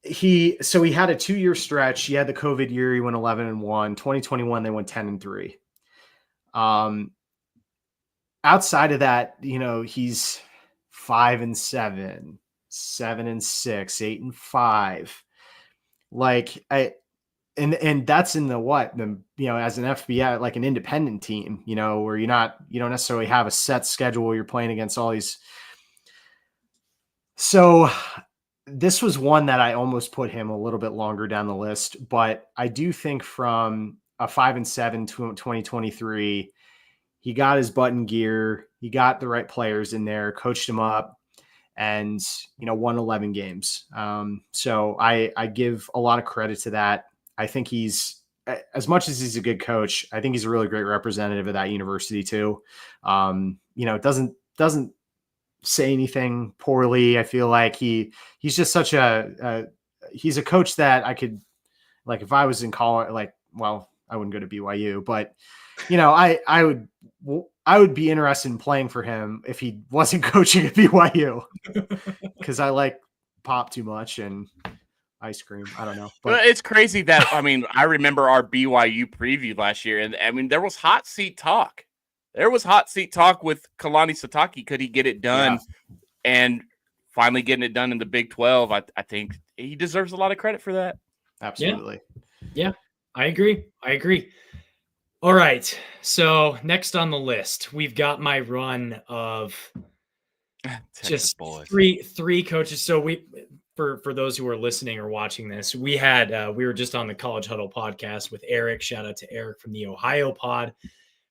he had a 2-year stretch. He had the COVID year. He went 11-1. 2021, they went 10-3. Outside of that, he's 5-7, 7-6, 8-5. Like and that's in the as an FBI, like an independent team, where you don't necessarily have a set schedule. You're playing against all these. So this was one that I almost put him a little bit longer down the list, but I do think from a 5-7 to 2023, he got his butt in gear. He got the right players in there, coached him up, and won 11 games. So I give a lot of credit to that. I think he's, as much as he's a good coach, I think he's a really great representative of that university too. Doesn't say anything poorly. I feel like he's just such he's a coach that I could, like, if I was in college, I wouldn't go to BYU, but I would be interested in playing for him if he wasn't coaching at BYU, because I like pop too much and ice cream. I don't know. But it's crazy that, I remember our BYU preview last year, and there was hot seat talk. There was hot seat talk with Kalani Sitake. Could he get it done? Yeah. And finally getting it done in the Big 12, I think he deserves a lot of credit for that. Absolutely. Yeah, I agree. All right. So next on the list, we've got my run of just three coaches. So for those who are listening or watching this, we were just on the College Huddle podcast with Eric. Shout out to Eric from the Ohio pod.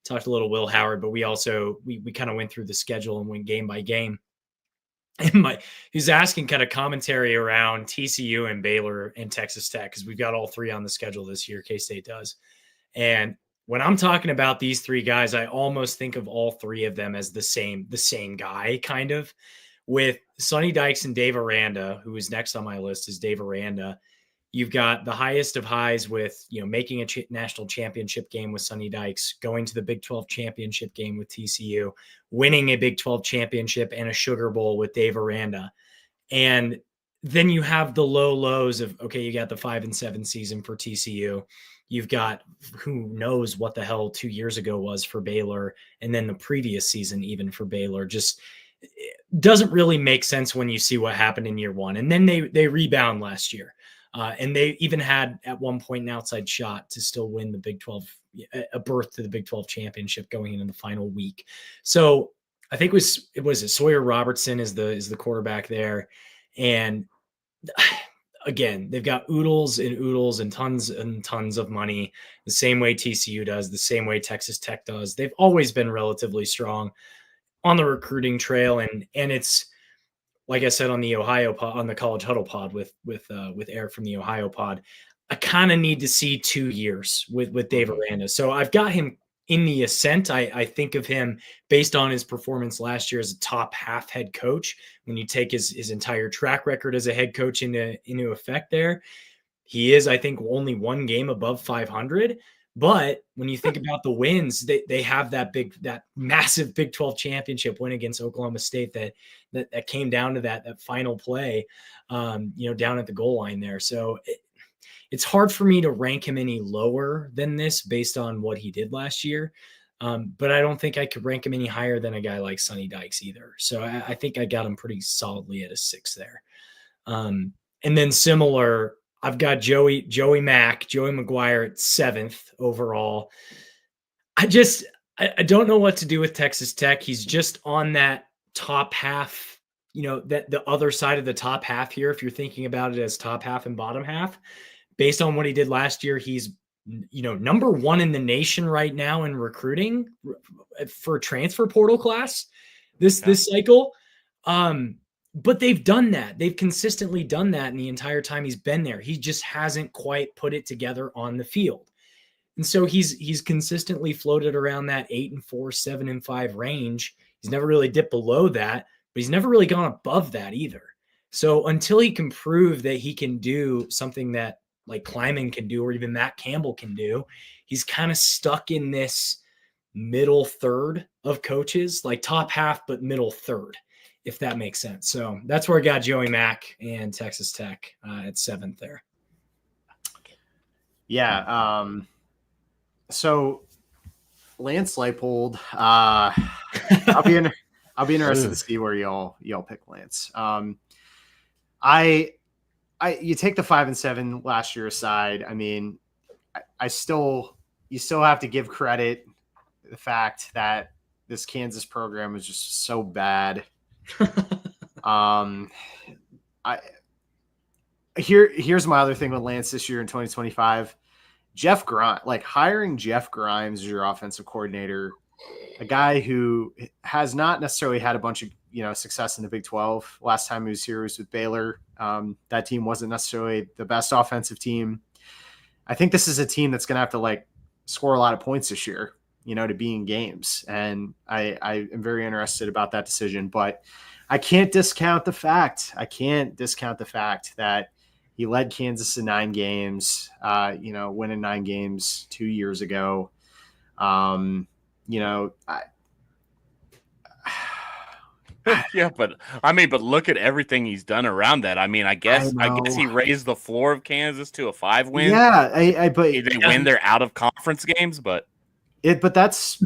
Talked a little Will Howard, but we also we kind of went through the schedule and went game by game. And he's asking kind of commentary around TCU and Baylor and Texas Tech, because we've got all three on the schedule this year. K-State does. And when I'm talking about these three guys, I almost think of all three of them as the same guy, kind of. With Sonny Dykes and Dave Aranda, who is next on my list, is Dave Aranda. You've got the highest of highs with, making a national championship game with Sonny Dykes, going to the Big 12 championship game with TCU, winning a Big 12 championship and a Sugar Bowl with Dave Aranda. And then you have the low lows of, okay, you got the 5-7 season for TCU. You've got who knows what the hell 2 years ago was for Baylor. And then the previous season, even for Baylor, just doesn't really make sense when you see what happened in year one. And then they rebound last year. And they even had at one point an outside shot to still win the Big 12, a berth to the Big 12 championship going into the final week. So I think it was Sawyer Robertson is the quarterback there. And again, they've got oodles and tons of money, the same way TCU does, the same way Texas Tech does. They've always been relatively strong on the recruiting trail. And it's, like I said on the Ohio pod, on the College Huddle pod with Eric from the Ohio pod, I kind of need to see 2 years with Dave Aranda. So I've got him in the ascent. I think of him based on his performance last year as a top half head coach. When you take his entire track record as a head coach into effect there, he is, I think, only one game above 500. But when you think about the wins, they have that massive Big 12 championship win against Oklahoma State that came down to that final play, down at the goal line there. So it's hard for me to rank him any lower than this based on what he did last year. But I don't think I could rank him any higher than a guy like Sonny Dykes either. So I think I got him pretty solidly at a 6 there. And then similar, I've got Joey McGuire at 7th overall. I don't know what to do with Texas Tech. He's just on that top half, that the other side of the top half here. If you're thinking about it as top half and bottom half, based on what he did last year, he's, number 1 in the nation right now in recruiting for transfer portal class this cycle. But they've done that. They've consistently done that in the entire time he's been there. He just hasn't quite put it together on the field. And so he's consistently floated around that 8-4, 7-5 range. He's never really dipped below that, but he's never really gone above that either. So until he can prove that he can do something that like Kleiman can do, or even Matt Campbell can do, he's kind of stuck in this middle third of coaches, like top half, but middle third, if that makes sense. So that's where I got Joey Mack and Texas Tech at 7th there. Yeah. So Lance Leipold, I'll be interested to see where y'all pick Lance. You take the 5-7 last year aside. I mean, you still have to give credit the fact that this Kansas program was just so bad. Here's my other thing with Lance this year in 2025. Jeff Grimes, like hiring Jeff Grimes as your offensive coordinator, a guy who has not necessarily had a bunch of success in the Big 12. Last time he was here was with Baylor. That team wasn't necessarily the best offensive team. I think this is a team that's going to have to like score a lot of points this year, to be in games. And I am very interested about that decision, but I can't discount the fact that he led Kansas to 9 games, winning 9 games 2 years ago. Yeah, but look at everything he's done around that. I mean, I guess he raised the floor of Kansas to a 5 win. Yeah, but they win their out of conference games, but that's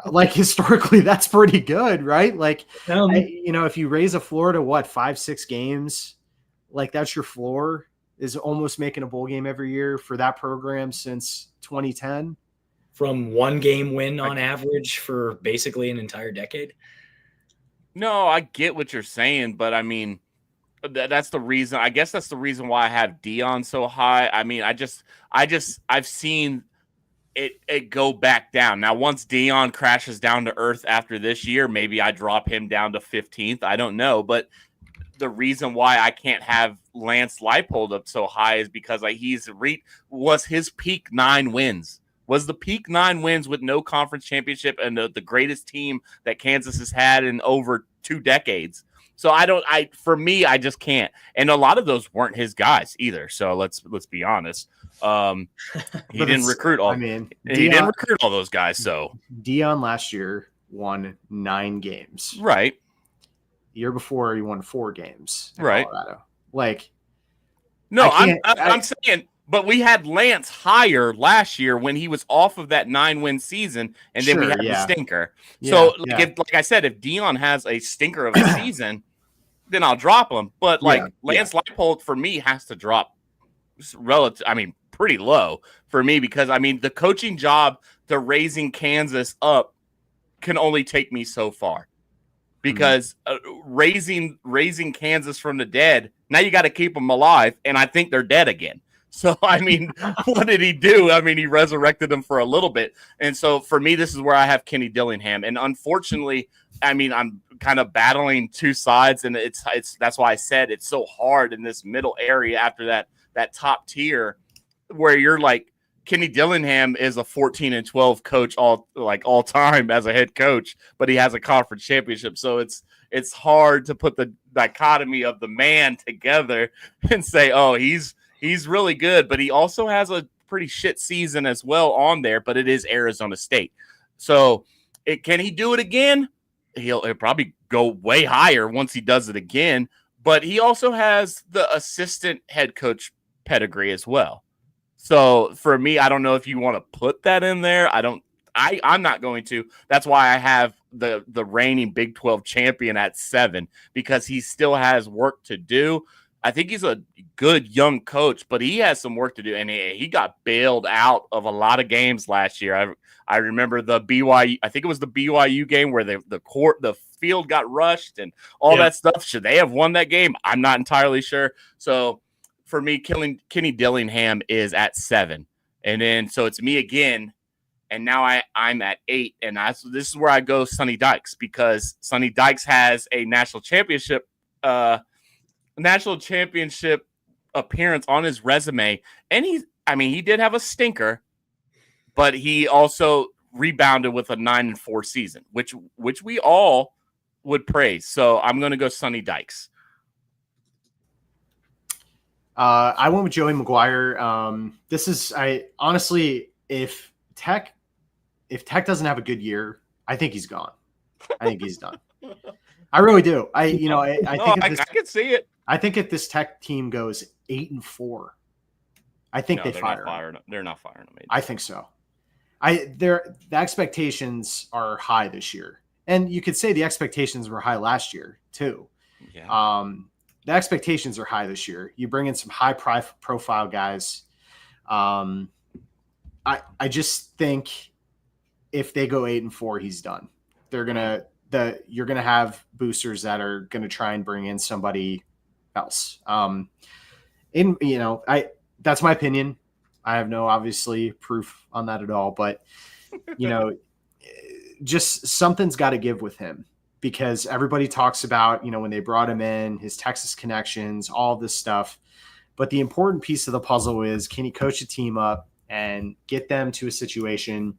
like historically that's pretty good, right? Like, if you raise a floor to 5-6 games, like that's your floor, is almost making a bowl game every year for that program since 2010. From 1 game win on average for basically an entire decade. No, I get what you're saying, but I mean, that's the reason. I guess that's the reason why I have Dion so high. I mean, I've seen it go back down. Now, once Dion crashes down to earth after this year, maybe I drop him down to 15th. I don't know, but the reason why I can't have Lance Leipold up so high is because was his peak 9 wins. Was the peak 9 wins with no conference championship and the greatest team that Kansas has had in over 2 decades. So for me, I just can't. And a lot of those weren't his guys either. So let's be honest. He didn't recruit all. He didn't recruit all those guys. So Dion last year won 9 games. Right. The year before he won 4 games. In right. Colorado. Like, no, I'm saying. But we had Lance higher last year when he was off of that 9-win season, and then we had the stinker. So, like I said, if Dion has a stinker of a season, then I'll drop him. But Lance Leipold for me has to drop pretty low for me because the coaching job to raising Kansas up can only take me so far. Because raising Kansas from the dead, now you got to keep them alive, and I think they're dead again. So, what did he do? He resurrected them for a little bit. And so, for me, this is where I have Kenny Dillingham. And unfortunately, I'm kind of battling 2 sides. And it's that's why I said it's so hard in this middle area after that top tier where you're like, Kenny Dillingham is a 14-12 coach all time as a head coach, but he has a conference championship. So, it's hard to put the dichotomy of the man together and say, oh, he's really good, but he also has a pretty shit season as well on there, but it is Arizona State. So can he do it again? He'll probably go way higher once he does it again, but he also has the assistant head coach pedigree as well. So for me, I don't know if you want to put that in there. I'm not going to. That's why I have the reigning Big 12 champion at 7 because he still has work to do. I think he's a good young coach, but he has some work to do, and he got bailed out of a lot of games last year. I remember the BYU. I think it was the BYU game where the field got rushed and all that stuff. Should they have won that game? I'm not entirely sure. So for me, Kenny Dillingham is at 7, and then so it's me again, and now I'm at 8, and this is where I go Sonny Dykes because Sonny Dykes has a national championship appearance on his resume, and he did have a stinker, but he also rebounded with a 9-4 season, which we all would praise. So I'm going to go Sonny Dykes. I went with Joey McGuire. Honestly, if Tech doesn't have a good year, I think he's gone. I think he's done. I really do. I can see it. I think if this Tech team goes 8-4, I think they fire him. They're not firing him. I think so. The expectations are high this year, and you could say the expectations were high last year too. Yeah. The expectations are high this year. You bring in some high profile guys. I just think if they go 8-4, he's done. You're gonna have boosters that are gonna try and bring in somebody else. that's my opinion. I have no obviously proof on that at all, but just something's got to give with him, because everybody talks about, when they brought him in, his Texas connections, all this stuff. But the important piece of the puzzle is, can he coach a team up and get them to a situation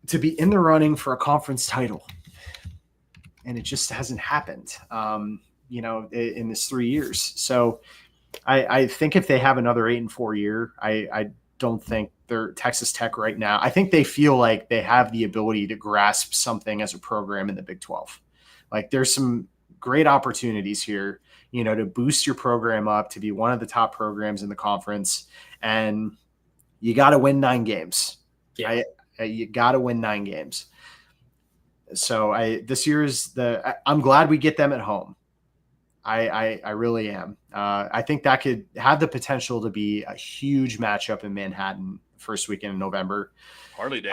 to be in the running for a conference title? And it just hasn't happened, in this 3 years. So I think if they have another 8-4 year, I don't think they're Texas Tech right now. I think they feel like they have the ability to grasp something as a program in the Big 12. Like, there's some great opportunities here, to boost your program up to be one of the top programs in the conference. And you got to win 9 games. Yeah. You got to win 9 games. So this year's I'm glad we get them at home. I really am. I think that could have the potential to be a huge matchup in Manhattan first weekend in November. Harley Day.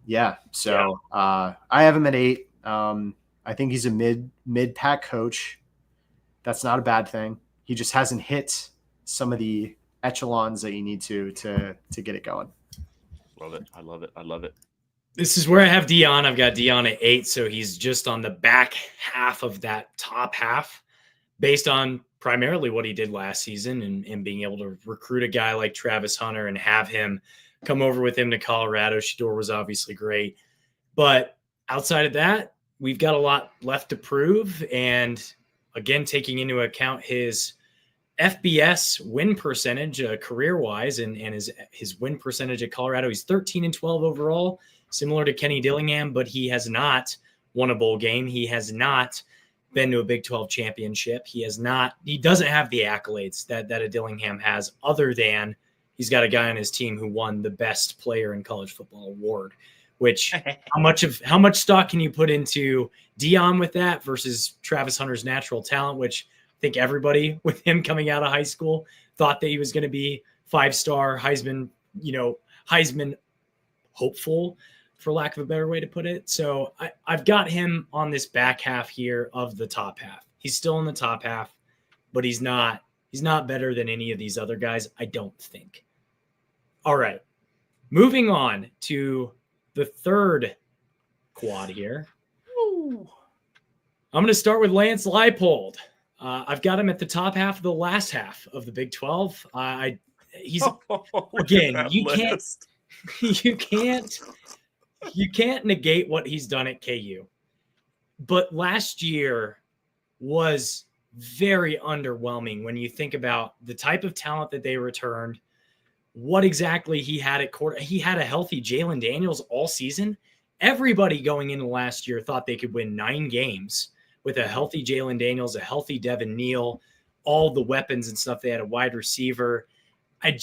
Yeah. So I have him at 8. I think he's a mid-pack coach. That's not a bad thing. He just hasn't hit some of the echelons that you need to get it going. Love it. I love it. I love it. This is where I have Dion. I've got Dion at 8, so he's just on the back half of that top half, based on primarily what he did last season and being able to recruit a guy like Travis Hunter and have him come over with him to Colorado. Shedeur was obviously great. But outside of that, we've got a lot left to prove. And again, taking into account his FBS win percentage career-wise and his win percentage at Colorado, he's 13-12 overall, similar to Kenny Dillingham, but he has not won a bowl game. He has not been to a Big 12 championship. He doesn't have the accolades that a Dillingham has, other than he's got a guy on his team who won the best player in college football award, which how much stock can you put into Dion with that versus Travis Hunter's natural talent, which I think everybody with him coming out of high school thought that he was going to be 5-star Heisman hopeful, for lack of a better way to put it. So I've got him on this back half here of the top half. He's still in the top half, but he's not better than any of these other guys, I don't think. All right. Moving on to the third quad here. Ooh. I'm going to start with Lance Leipold. I've got him at the top half of the last half of the Big 12. He's again, you can't negate what he's done at KU. But last year was very underwhelming when you think about the type of talent that they returned, what exactly he had at quarter. He had a healthy Jalen Daniels all season. Everybody going into last year thought they could win 9 games with a healthy Jalen Daniels, a healthy Devin Neal, all the weapons and stuff. They had a wide receiver. And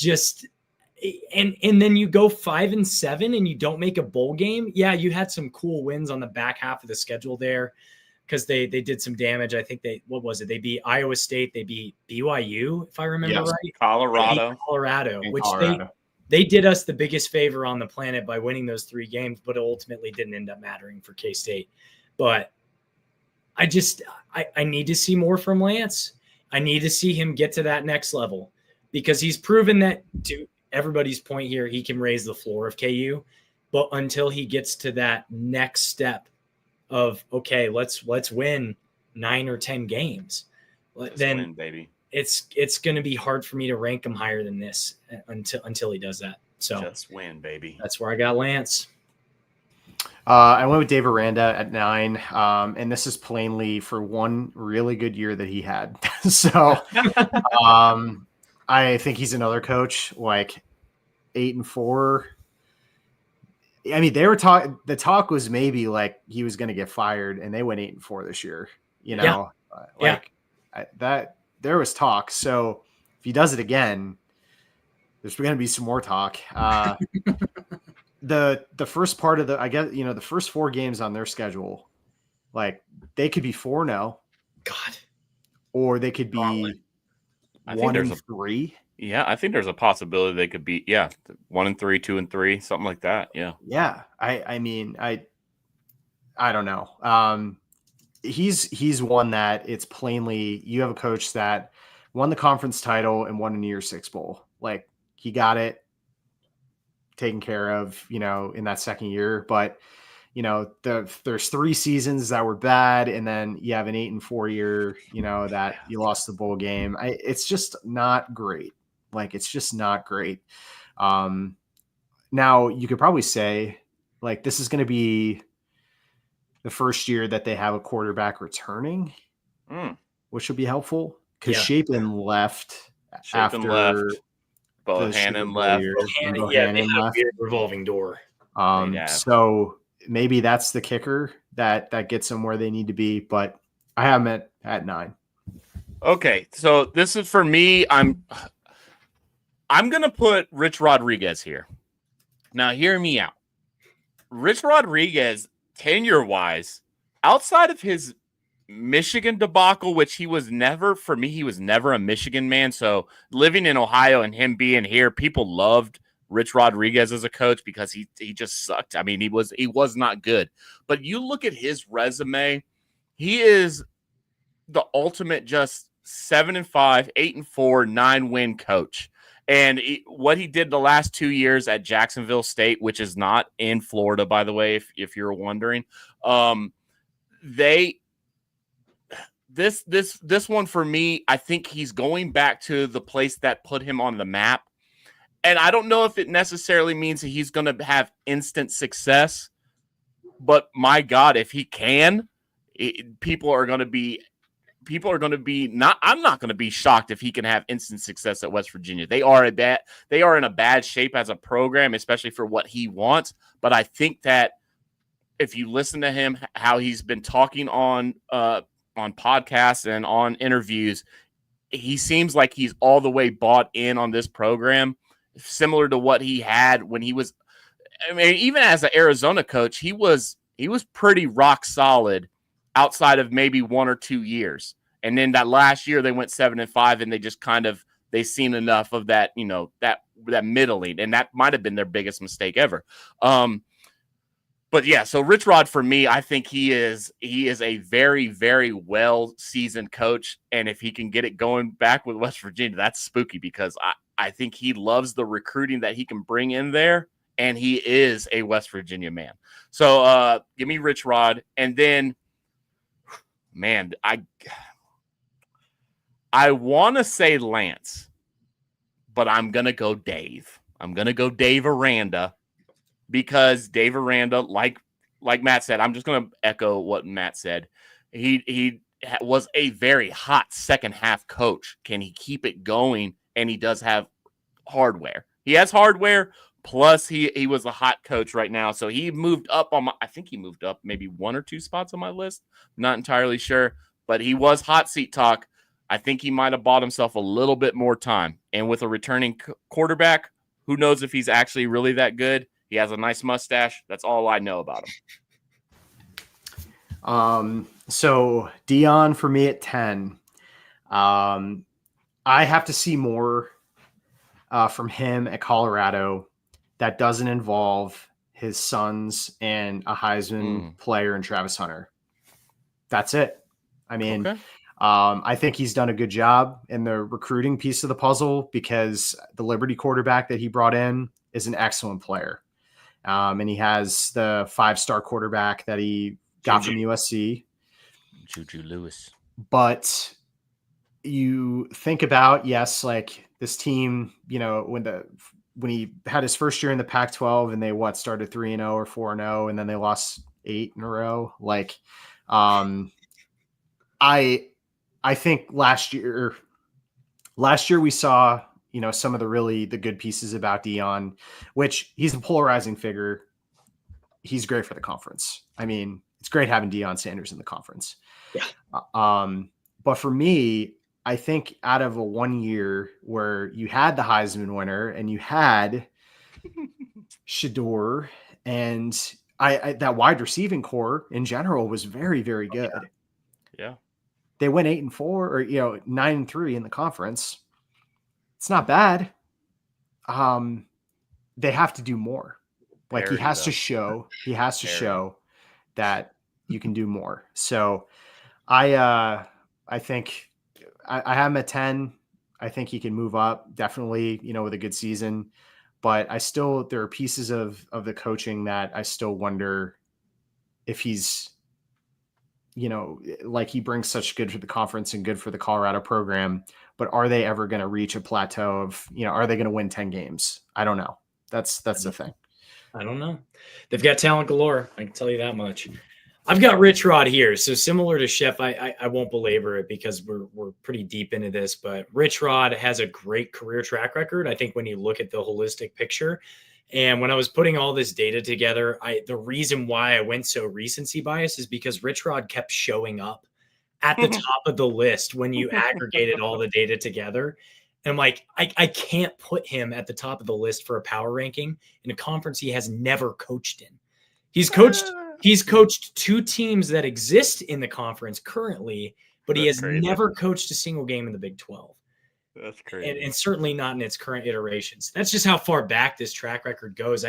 then you go 5-7 and you don't make a bowl game. Yeah, you had some cool wins on the back half of the schedule there because they did some damage. I think they beat Iowa State, they beat BYU, if I remember right. Colorado, which they did us the biggest favor on the planet by winning those 3 games, but ultimately didn't end up mattering for K-State. But I need to see more from Lance. I need to see him get to that next level, because he's proven that, to everybody's point here, he can raise the floor of KU. But until he gets to that next step of, okay, let's win 9 or 10 games, then baby, it's going to be hard for me to rank him higher than this until he does that. So just win, baby. That's where I got Lance. I went with Dave Aranda at 9, and this is plainly for one really good year that he had. So I think he's another coach like 8-4. I mean, they were the talk was maybe like he was going to get fired, and they went 8-4 this year. There was talk. So if he does it again, there's going to be some more talk. The first part of the first 4 games on their schedule, like they could be 4-0, God, or they could be 1-3. Yeah, I think there's a possibility they could be 1-3, 2-3, something like that. Yeah. Yeah. I mean, I don't know. He's one that it's plainly, you have a coach that won the conference title and won a New Year's Six bowl. Like, he got it taken care of, in that second year. But, there's 3 seasons that were bad, and then you have an 8-4 year, that you lost the bowl game. It's just not great. Like, it's just not great. Now you could probably say, like, this is going to be the first year that they have a quarterback returning, which would be helpful because Shapen left after Bohannon left. They have a revolving door. So maybe that's the kicker that gets them where they need to be, but I have them at 9. Okay, so this is for me. I'm gonna put Rich Rodriguez here. Now, hear me out. Rich Rodriguez, tenure-wise, outside of his Michigan debacle, which he was never a Michigan man. So living in Ohio and him being here, people loved Rich Rodriguez as a coach because he just sucked. I mean, he was not good. But you look at his resume, he is the ultimate just 7-5, 8-4, 9-win coach. And what he did the last 2 years at Jacksonville State, which is not in Florida, by the way, if you're wondering, this one for me, I think he's going back to the place that put him on the map. And I don't know if it necessarily means that he's going to have instant success, but my God, if he can, people are going to be not. I'm not going to be shocked if he can have instant success at West Virginia. They are in a bad shape as a program, especially for what he wants. But I think that if you listen to him, how he's been talking on podcasts and on interviews, he seems like he's all the way bought in on this program, similar to what he had when he was. I mean, even as an Arizona coach, he was pretty rock solid outside of maybe 1 or 2 years. And then that last year they went 7-5 and they just they seen enough of that, that middling. And that might've been their biggest mistake ever. But yeah, so Rich Rod for me, I think he is a very, very well seasoned coach. And if he can get it going back with West Virginia, that's spooky because I think he loves the recruiting that he can bring in there. And he is a West Virginia man. So give me Rich Rod. And then, man, I want to say Lance, but I'm going to go Dave. I'm going to go Dave Aranda because Dave Aranda, like Matt said, I'm just going to echo what Matt said. He was a very hot second half coach. Can he keep it going? And he does have hardware. He has hardware. Plus, he was a hot coach right now. So he moved up I think he moved up maybe 1 or 2 spots on my list. Not entirely sure. But he was hot seat talk. I think he might have bought himself a little bit more time. And with a returning quarterback, who knows if he's actually really that good? He has a nice mustache. That's all I know about him. So Dion for me at 10. I have to see more from him at Colorado that doesn't involve his sons and a Heisman player and Travis Hunter. That's it. I mean, okay. I think he's done a good job in the recruiting piece of the puzzle because the Liberty quarterback that he brought in is an excellent player. And he has the 5-star quarterback that he got from USC. Juju Lewis. But you think about, yes, like this team, when he had his first year in the Pac-12 and they started 3-0 or 4-0 and then they lost 8 in a row. Like, I think last year we saw, some of the good pieces about Dion, which he's a polarizing figure. He's great for the conference. I mean, it's great having Deion Sanders in the conference. Yeah. But for me, I think out of a 1 year where you had the Heisman winner and you had Shador and I that wide receiving core in general was very, very good. Yeah. They went 8-4 or 9-3 in the conference. It's not bad. They have to do more. Like he has to show that you can do more. So I think I have him at 10. I think he can move up definitely, with a good season. But there are pieces of the coaching that I still wonder if he's, like he brings such good for the conference and good for the Colorado program, but are they ever going to reach a plateau of, are they going to win 10 games? I don't know. That's the thing. I don't know. They've got talent galore. I can tell you that much. I've got Rich Rod here. So similar to Chef, I won't belabor it because we're pretty deep into this, but Rich Rod has a great career track record. I think when you look at the holistic picture, and when I was putting all this data together, the reason why I went so recency bias is because Rich Rod kept showing up at the top of the list when you aggregated all the data together. And I'm like, I can't put him at the top of the list for a power ranking in a conference he has never coached in. He's coached 2 teams that exist in the conference currently, but he has never coached a single game in the Big 12. That's crazy. And certainly not in its current iterations. That's just how far back this track record goes.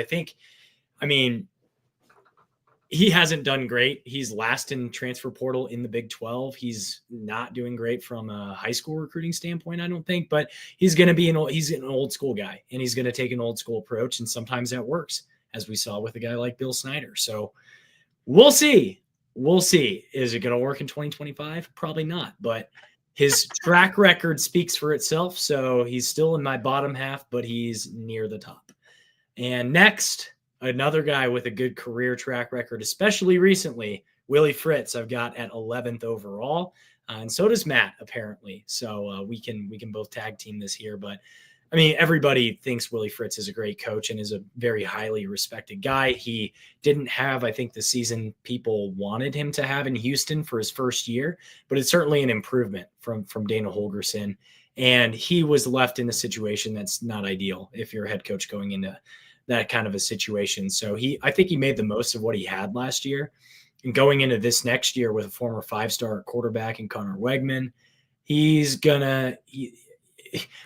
He hasn't done great. He's last in transfer portal in the Big 12. He's not doing great from a high school recruiting standpoint, I don't think, but he's going to be he's an old school guy, and he's going to take an old school approach. And sometimes that works, as we saw with a guy like Bill Snyder. So we'll see. Is it going to work in 2025? Probably not, but his track record speaks for itself. So he's still in my bottom half, but he's near the top. And next, another guy with a good career track record, especially recently, Willie Fritz, I've got at 11th overall. And so does Matt, apparently. So we can both tag team this here. But everybody thinks Willie Fritz is a great coach and is a very highly respected guy. He didn't have, I think, the season people wanted him to have in Houston for his first year, but it's certainly an improvement from Dana Holgerson. And he was left in a situation that's not ideal if you're a head coach going into that kind of a situation. So I think he made the most of what he had last year. And going into this next year with a former 5-star quarterback in Connor Wegman,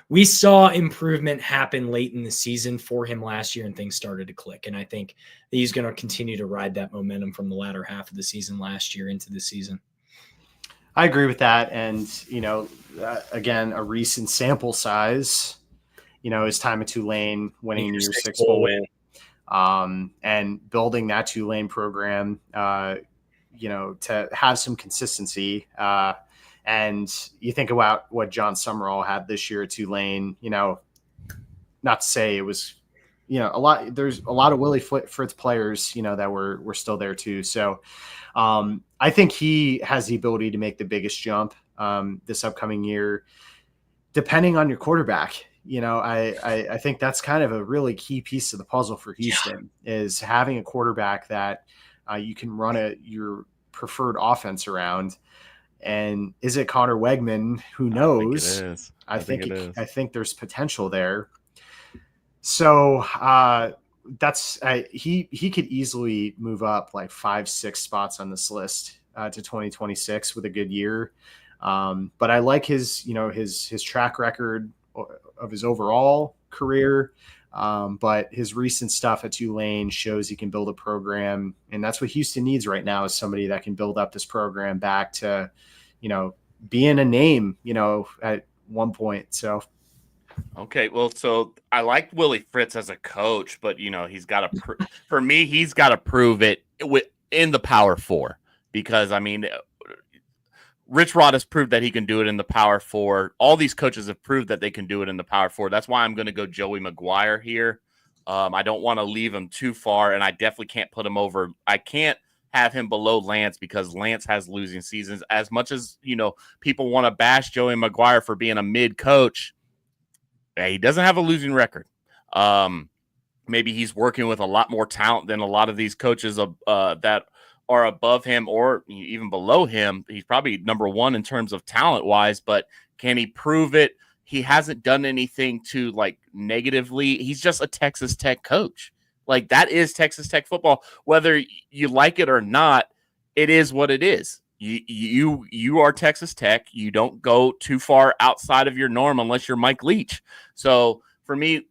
we saw improvement happen late in the season for him last year, and things started to click. And I think that he's going to continue to ride that momentum from the latter half of the season last year into this season. I agree with that. And, again, a recent sample size, his time at Tulane, winning year 6 bowl win, and building that Tulane program, to have some consistency. And you think about what John Summerall had this year at Tulane, not to say it was, there's a lot of Willie Fritz players, that were still there too. So I think he has the ability to make the biggest jump this upcoming year, depending on your quarterback. I think that's kind of a really key piece of the puzzle for Houston is having a quarterback that you can run your preferred offense around. And is it Connor Wegman? Who knows? I think there's potential there. So he could easily move up like 5-6 spots on this list to 2026 with a good year. But I like his track record of his overall career. But his recent stuff at Tulane shows he can build a program, and that's what Houston needs right now is somebody that can build up this program back to, being a name, at one point. So. Okay, well, so I like Willie Fritz as a coach, but he's got to. For me, he's got to prove it in the Power 4 because Rich Rod has proved that he can do it in the Power 4. All these coaches have proved that they can do it in the Power 4. That's why I'm going to go Joey McGuire here. I don't want to leave him too far, and I definitely can't put him over. I can't have him below Lance because Lance has losing seasons. As much as people want to bash Joey McGuire for being a mid coach. He doesn't have a losing record. Maybe he's working with a lot more talent than a lot of these coaches that are above him or even below him. He's probably number 1 in terms of talent-wise, but can he prove it? He hasn't done anything to, negatively. He's just a Texas Tech coach. That is Texas Tech football. Whether you like it or not, it is what it is. You are Texas Tech. You don't go too far outside of your norm unless you're Mike Leach. So for me,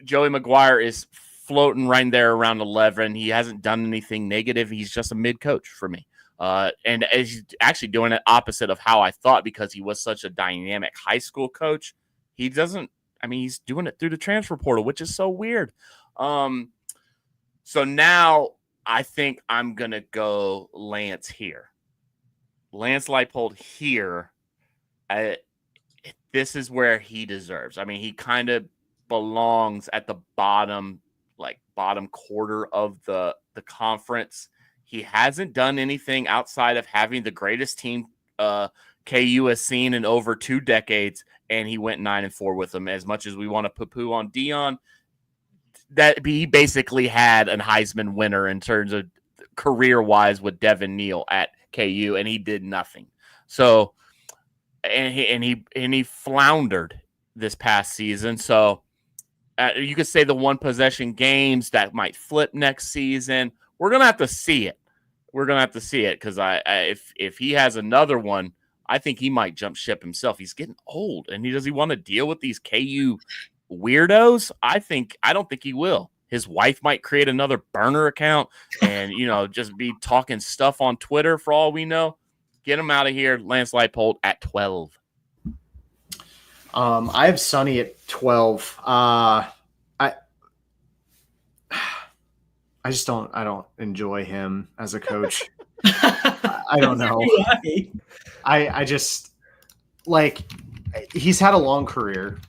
Joey McGuire is floating right there around 11. He hasn't done anything negative. He's just a mid coach for me. And he's actually doing it opposite of how I thought because he was such a dynamic high school coach. he doesn't. I mean, he's doing it through the transfer portal, which is so weird. So now I think I'm gonna go Lance here. Lance Leipold here. This is where he deserves. I mean, he kind of belongs at the bottom quarter of the conference. He hasn't done anything outside of having the greatest team KU has seen in over 2 decades, and he went 9-4 with them. As much as we want to poo-poo on Dion, that he basically had a Heisman winner in terms of career-wise with Devin Neal at KU, and he did nothing. So, and he floundered this past season. So you could say the 1-possession games that might flip next season. We're gonna have to see it. Because if he has another one, I think he might jump ship himself. He's getting old, and does he want to deal with these KU weirdos? I don't think he will. His wife might create another burner account and just be talking stuff on Twitter for all we know. Get him out of here, Lance Leipold at 12. I have Sonny at 12. I don't enjoy him as a coach. I don't know. I just he's had a long career,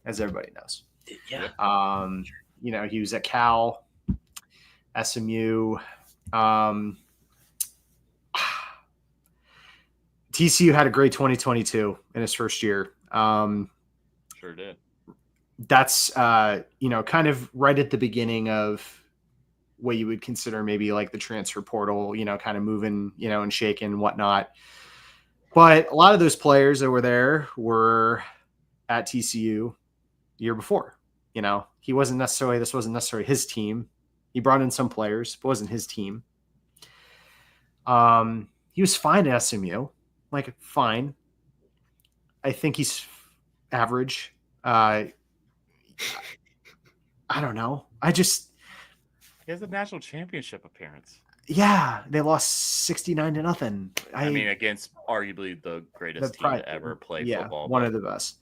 as everybody knows. Yeah. He was at Cal, SMU, TCU had a great 2022 in his first year. Sure did. That's kind of right at the beginning of what you would consider maybe like the transfer portal, kind of moving, and shaking and whatnot. But a lot of those players that were there were at TCU the year before. This wasn't necessarily his team. He brought in some players, but it wasn't his team. He was fine at SMU, fine. I think he's average. I don't know. He has a national championship appearance. Yeah, they lost 69-0. I mean, against arguably the greatest team to ever play football. One of the best.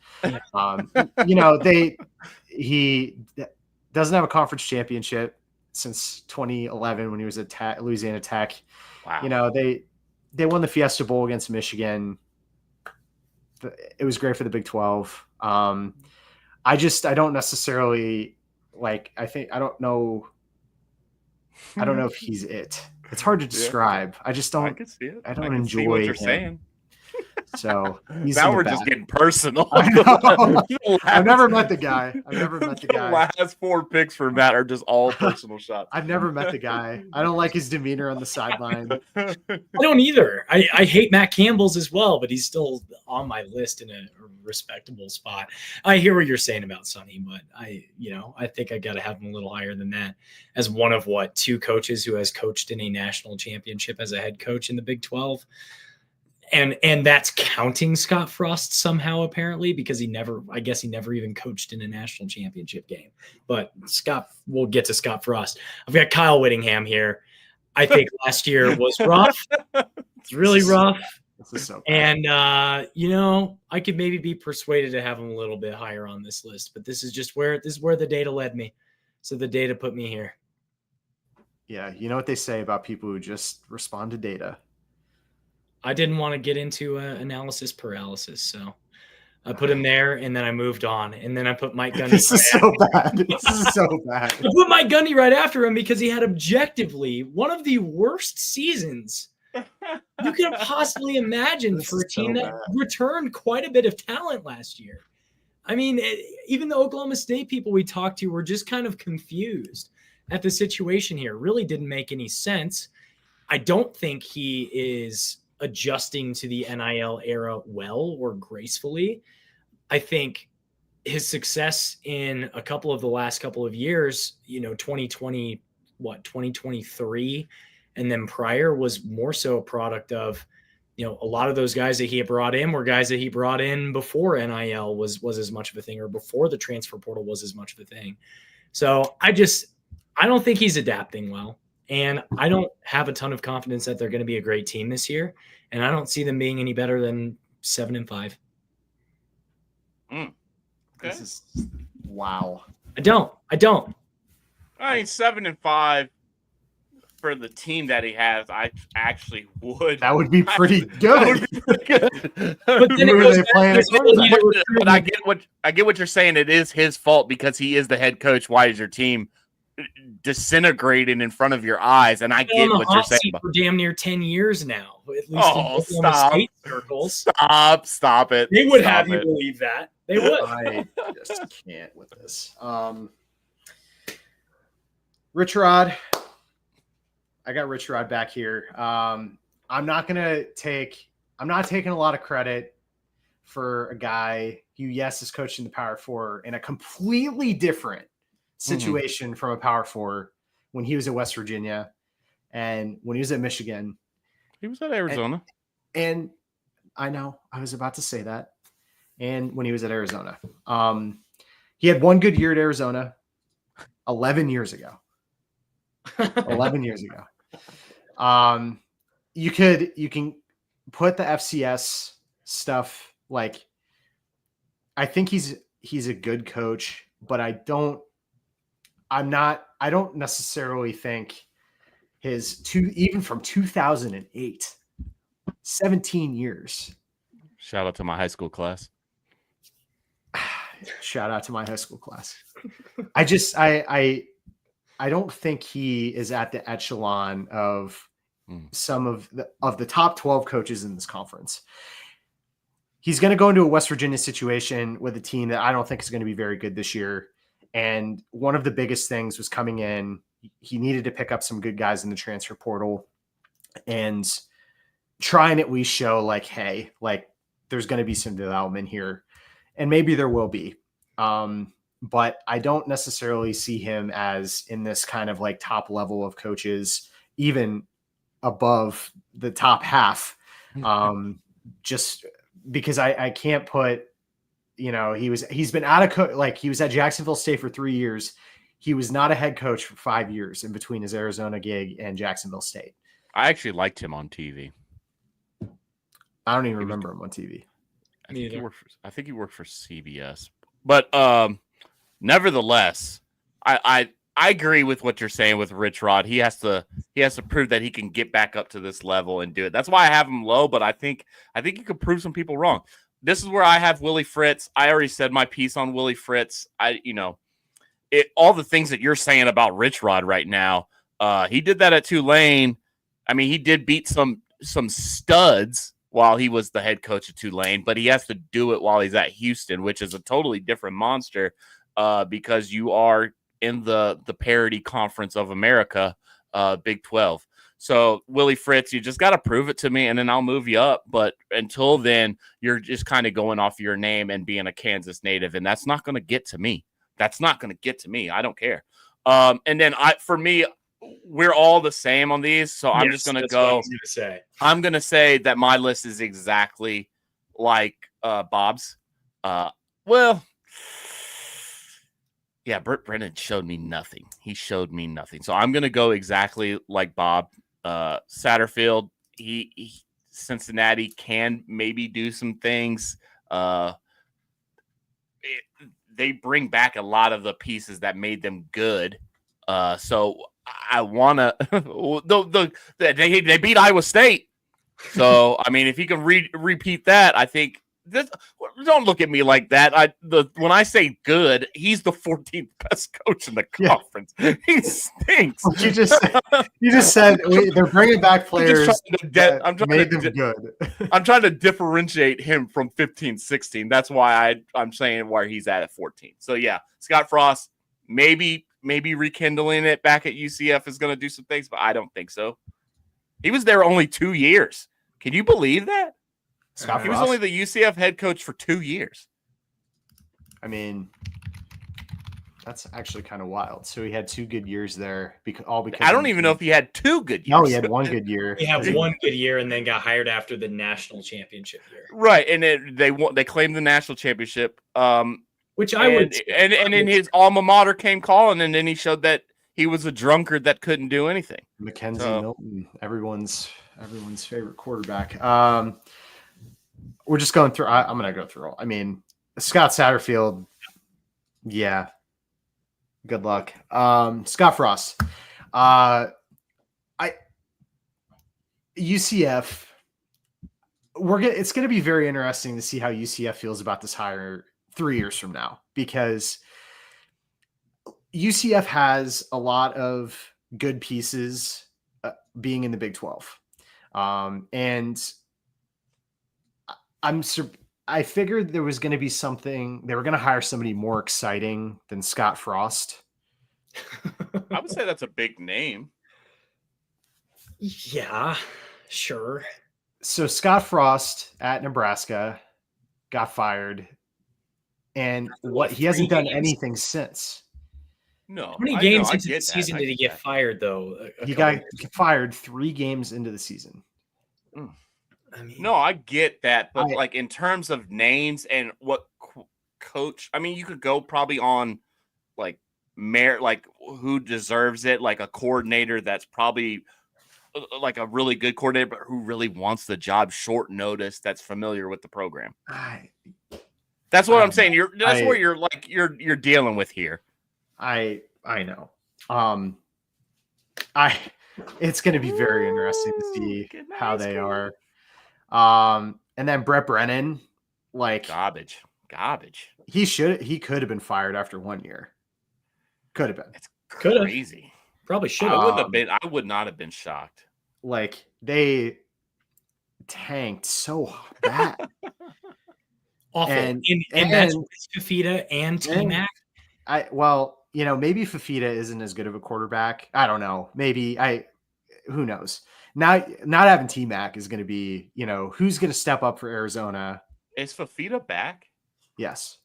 He doesn't have a conference championship since 2011 when he was at Louisiana Tech. Wow. They won the Fiesta Bowl against Michigan. It was great for the Big 12. I don't necessarily I don't know if he's it. It's hard to describe. I just don't. I can see it. I don't enjoy enjoy what you're him. saying. So now we're just getting personal. I've never met the guy. The last 4 picks for Matt are just all personal shots. I've never met the guy. I don't like his demeanor on the sideline. I don't either. I hate Matt Campbell's as well, but he's still on my list in a respectable spot. I hear what you're saying about Sonny, but I think I got to have him a little higher than that as one of 2 coaches who has coached in a national championship as a head coach in the Big 12. And that's counting Scott Frost somehow, apparently, because he never even coached in a national championship game. But we'll get to Scott Frost. I've got Kyle Whittingham here. I think last year was rough. It's really rough. This is so bad. And, I could maybe be persuaded to have him a little bit higher on this list, but this is where the data led me. So the data put me here. Yeah. You know what they say about people who just respond to data. I didn't want to get into analysis paralysis, so I put him there, and then I moved on, and then I put Mike Gundy. This is so bad. This is so bad. I put Mike Gundy right after him because he had objectively one of the worst seasons you could have possibly imagined for a team that returned quite a bit of talent last year. I mean, even the Oklahoma State people we talked to were just kind of confused at the situation here. Really didn't make any sense. I don't think he is adjusting to the NIL era well or gracefully. I think his success in a couple of the last couple of years, 2023, and then prior was more so a product of, a lot of those guys that he had brought in were guys that he brought in before NIL was as much of a thing, or before the transfer portal was as much of a thing. So I don't think he's adapting well. And I don't have a ton of confidence that they're going to be a great team this year. And I don't see them being any better than 7-5. Okay. This is wow. I don't. I mean, 7-5 for the team that he has. I actually would. That would be pretty good. But then Who it are goes they back playing to at the ability quarterback? to But I get what you're saying. It is his fault because he is the head coach. Why is your team disintegrating in front of your eyes? And I get what you're saying. For damn near 10 years now, at least in Oklahoma State circles. Stop it. They would Stop have you it. believe that. They would. I just can't with this. Rich Rod. I got Rich Rod back here. I'm not taking a lot of credit for a guy who, yes, is coaching the Power Four in a completely different situation from a Power Four when he was at West Virginia and when he was at Michigan. He was at Arizona. And I know I was about to say that. And when he was at Arizona, he had one good year at Arizona 11 years ago. 11 years ago. You can put the FCS stuff, like, I think he's a good coach, but I don't necessarily think even from 2008, 17 years. Shout out to my high school class. Shout out to my high school class. I don't think he is at the echelon of some of the top 12 coaches in this conference. He's going to go into a West Virginia situation with a team that I don't think is going to be very good this year. And one of the biggest things was coming in. He needed to pick up some good guys in the transfer portal and try and at least show, like, hey, like, there's going to be some development here. And maybe there will be. But I don't necessarily see him as in this kind of like top level of coaches, even above the top half. Just because I can't put, he's been out of he was at Jacksonville State for 3 years. He was not a head coach for 5 years in between his Arizona gig and Jacksonville State. I actually liked him on TV. I don't even remember him on TV. I think he worked for CBS. But nevertheless, I agree with what you're saying with Rich Rod. He has to prove that he can get back up to this level and do it. That's why I have him low, but I think he could prove some people wrong. This is where I have Willie Fritz. I already said my piece on Willie Fritz. All the things that you're saying about Rich Rod right now, he did that at Tulane. I mean, he did beat some studs while he was the head coach at Tulane, but he has to do it while he's at Houston, which is a totally different monster because you are in the parity conference of America, Big 12. So Willie Fritz, you just got to prove it to me and then I'll move you up. But until then, you're just kind of going off your name and being a Kansas native. And that's not going to get to me. I don't care. And then for me, we're all the same on these. So I'm just going to go. I'm going to say that my list is exactly like Bob's. Yeah, Brennan showed me nothing. He showed me nothing. So I'm going to go exactly like Bob. Satterfield, he Cincinnati can maybe do some things. They bring back a lot of the pieces that made them good. So I want to they beat Iowa State. So, I mean, if he can repeat that, I think don't look at me like that. When I say good, he's the 14th best coach in the conference. Yeah. He stinks. You just said they're bringing back players. I'm trying to differentiate him from 15, 16. That's why I'm saying where he's at 14. So yeah, Scott Frost, maybe rekindling it back at UCF is going to do some things, but I don't think so. He was there only 2 years. Can you believe that? He was only the UCF head coach for 2 years. I mean, that's actually kind of wild. So he had 2 good years there. Because I don't even know if he had 2 good years. No, he had 1 good year. He had 1 good year and then got hired after the national championship year. Right, and they claimed the national championship. Which I would. And then his alma mater came calling, and then he showed that he was a drunkard that couldn't do anything. Mackenzie Milton, everyone's favorite quarterback. We're just going through. I'm going to go through all. I mean, Scott Satterfield, Yeah. Good luck. Scott Frost. UCF. It's going to be very interesting to see how UCF feels about this hire 3 years from now, because UCF has a lot of good pieces being in the Big 12. And I figured there was going to be something, they were going to hire somebody more exciting than Scott Frost. I would say that's a big name. Yeah, sure. So Scott Frost at Nebraska got fired, and he hasn't done anything since. No. How many games into the season did he get fired, though? He got fired 3 games into the season. I mean, no, I get that, but like in terms of names and what coach, I mean, you could go probably on like merit, like who deserves it, like a coordinator that's probably like a really good coordinator, but who really wants the job, short notice, that's familiar with the program. That's what I'm saying. That's where you're dealing with here. I know. It's going to be very interesting to see how they are. And then Brett Brennan, like garbage. He could have been fired after 1 year. Could have been. It's crazy. Probably should have. I would not have been shocked. Like they tanked so bad. Awful. And that's Fafita and T-Mac. Maybe Fafita isn't as good of a quarterback. I don't know. Who knows? Not having T-Mac is going to be, who's going to step up for Arizona? Is Fafita back? Yes.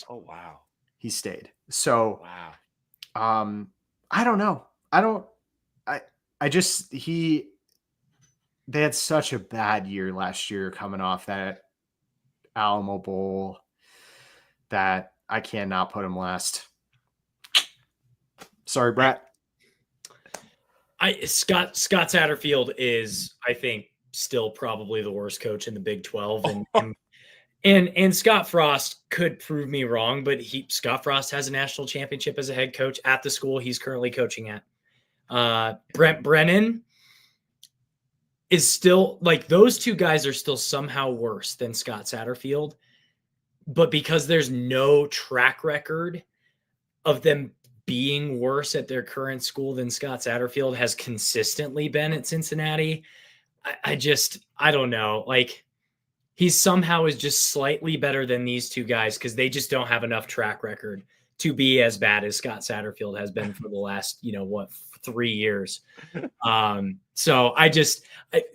Oh, wow. He stayed. So, wow. I don't know. They had such a bad year last year coming off that Alamo Bowl that I cannot put him last. Sorry, Brett. Scott Satterfield is, I think, still probably the worst coach in the Big 12, and Scott Frost could prove me wrong, but Scott Frost has a national championship as a head coach at the school he's currently coaching at. Brent Brennan is still, like, those two guys are still somehow worse than Scott Satterfield, but because there's no track record of them being worse at their current school than Scott Satterfield has consistently been at Cincinnati, I don't know. Like, he somehow is just slightly better than these two guys because they just don't have enough track record to be as bad as Scott Satterfield has been for the last, 3 years. So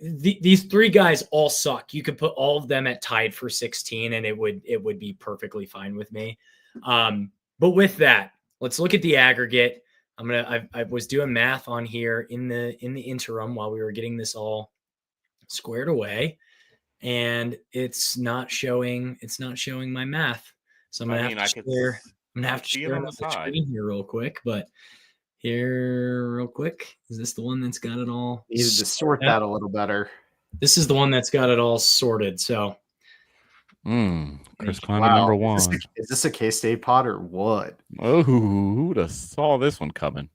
these three guys all suck. You could put all of them at tied for 16 and it would be perfectly fine with me. But with that, let's look at the aggregate. I was doing math on here in the interim while we were getting this all squared away, and it's not showing my math. So I'm gonna have to share on the screen here real quick. But here, real quick, is this the one that's got it all? Needed to sort that a little better. This is the one that's got it all sorted. So, Chris Kleiman, number 1. Is this a K-State pod or what? Oh, who would have saw this one coming?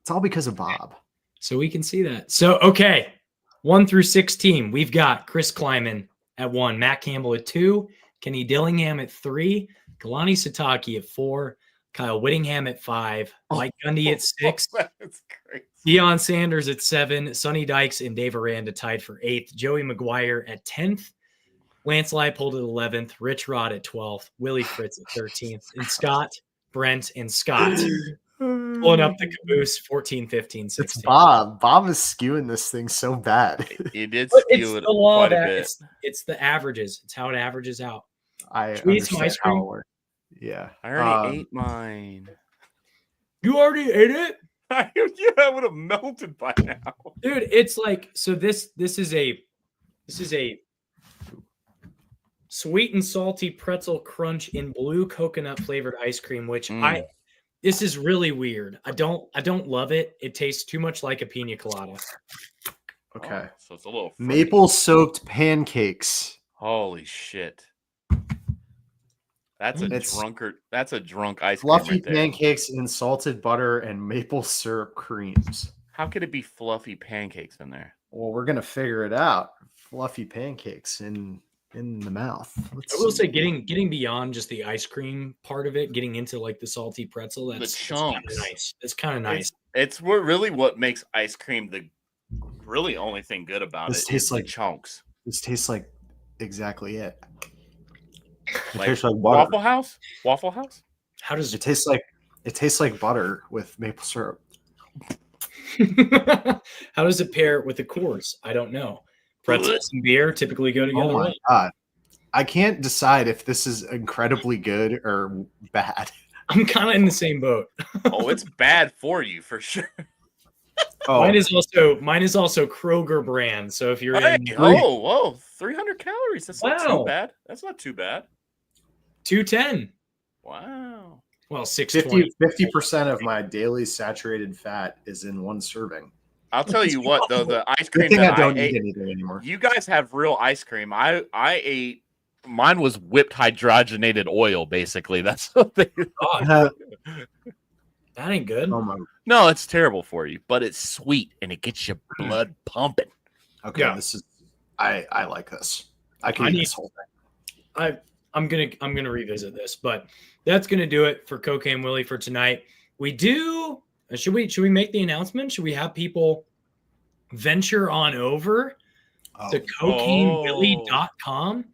It's all because of Bob. So we can see that. So, okay, 1 through 16, we've got Chris Kleiman at 1, Matt Campbell at 2, Kenny Dillingham at 3, Kalani Sataki at 4, Kyle Whittingham at 5, Mike Gundy at 6, That's crazy. Deion Sanders at 7, Sonny Dykes and Dave Aranda tied for 8th, Joey McGuire at 10th, Lance Leipold at 11th, Rich Rod at 12th, Willie Fritz at 13th, and Scott, Brent, and Scott pulling up the caboose 14, 15, 16. It's Bob. Bob is skewing this thing so bad. He did skew it quite a bit. It's the averages. It's how it averages out. I Should we eat some ice cream? Yeah. I already ate mine. You already ate it? I would have melted by now. Dude, it's like, so this is a sweet and salty pretzel crunch in blue coconut flavored ice cream, which this is really weird. I don't love it. It tastes too much like a pina colada. Okay. So it's a little fruity. Maple soaked pancakes. Holy shit. That's a It's drunkard. That's a drunk ice cream fluffy right there. pancakes in salted butter and maple syrup creams. How could it be fluffy pancakes in there? Well, we're gonna figure it out. Fluffy pancakes in the mouth. I will say, getting beyond just the ice cream part of it, getting into like the salty pretzel, that's kind of nice. It's kind of nice. It's really what makes ice cream the really only thing good about This it. tastes Is like the chunks. This tastes like exactly it. It Like tastes like butter. Waffle House. Waffle House. How does It tastes like butter with maple syrup. how does it pair with the Coors? I don't know. Pretzels and beer typically go together. Oh my god. I can't decide if this is incredibly good or bad. I'm kind of in the same boat. Oh, it's bad for you for sure. Oh, Mine is also Kroger brand. So if you're in whoa, 300 calories. That's not Wow. too bad. That's not too bad. 210, Wow. well 620. 50% of my daily saturated fat is in one serving. I'll tell you what, though, the ice Good cream thing that I don't I eat ate, anything anymore. you guys have real ice cream. I ate. Mine was whipped hydrogenated oil, basically. That's what they. Uh, That ain't good. oh my. No, it's terrible for you, but it's sweet and it gets your blood pumping. Okay, Yeah. this is. I like this. I can I eat need- this whole thing. I'm gonna revisit this, but that's gonna do it for Cocaine Willie for tonight. We do. Should we make the announcement? Should we have people venture on over to cocainewillie.com?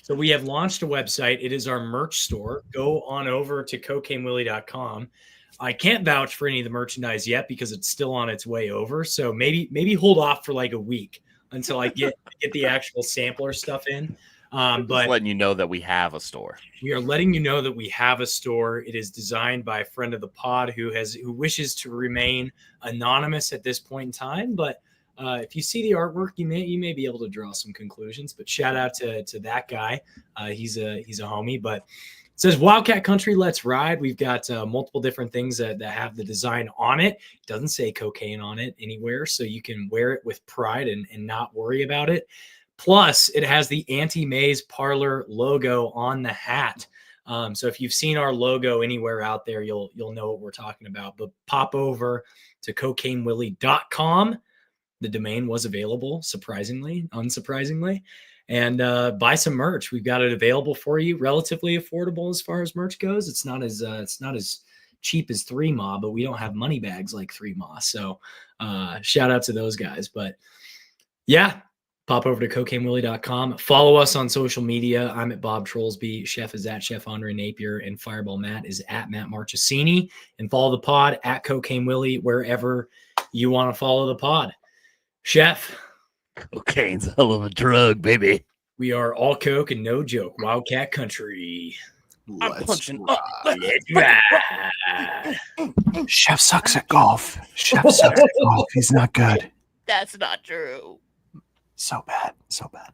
So we have launched a website. It is our merch store. Go on over to cocainewillie.com. I can't vouch for any of the merchandise yet because it's still on its way over. So maybe hold off for like a week until I get the actual sampler stuff in. Just But letting you know that we have a store. we are letting you know that we have a store. It is designed by a friend of the pod who wishes to remain anonymous at this point in time. But if you see the artwork, you may be able to draw some conclusions. But shout out to that guy. He's a homie. But it says Wildcat Country, let's ride. We've got multiple different things that have the design on it. It doesn't say cocaine on it anywhere, so you can wear it with pride and not worry about it. Plus, it has the Auntie May's Parlor logo on the hat. So if you've seen our logo anywhere out there, you'll know what we're talking about. But pop over to cocainewillie.com. The domain was available, unsurprisingly, and buy some merch. We've got it available for you, relatively affordable as far as merch goes. It's not as cheap as 3Ma, but we don't have money bags like 3Ma. So shout out to those guys. But yeah. Pop over to cocainewillie.com. Follow us on social media. I'm at Bob Trollsby. Chef is at Chef Andre Napier. And Fireball Matt is at Matt Marchesini. And follow the pod at Cocaine Willie wherever you want to follow the pod. Chef, Cocaine's a hell of a drug, baby. we are all coke and no joke. Wildcat Country. I'm punching up. Let's ride. Chef sucks at golf. Chef sucks at golf. He's not good. That's not true. So bad. So bad.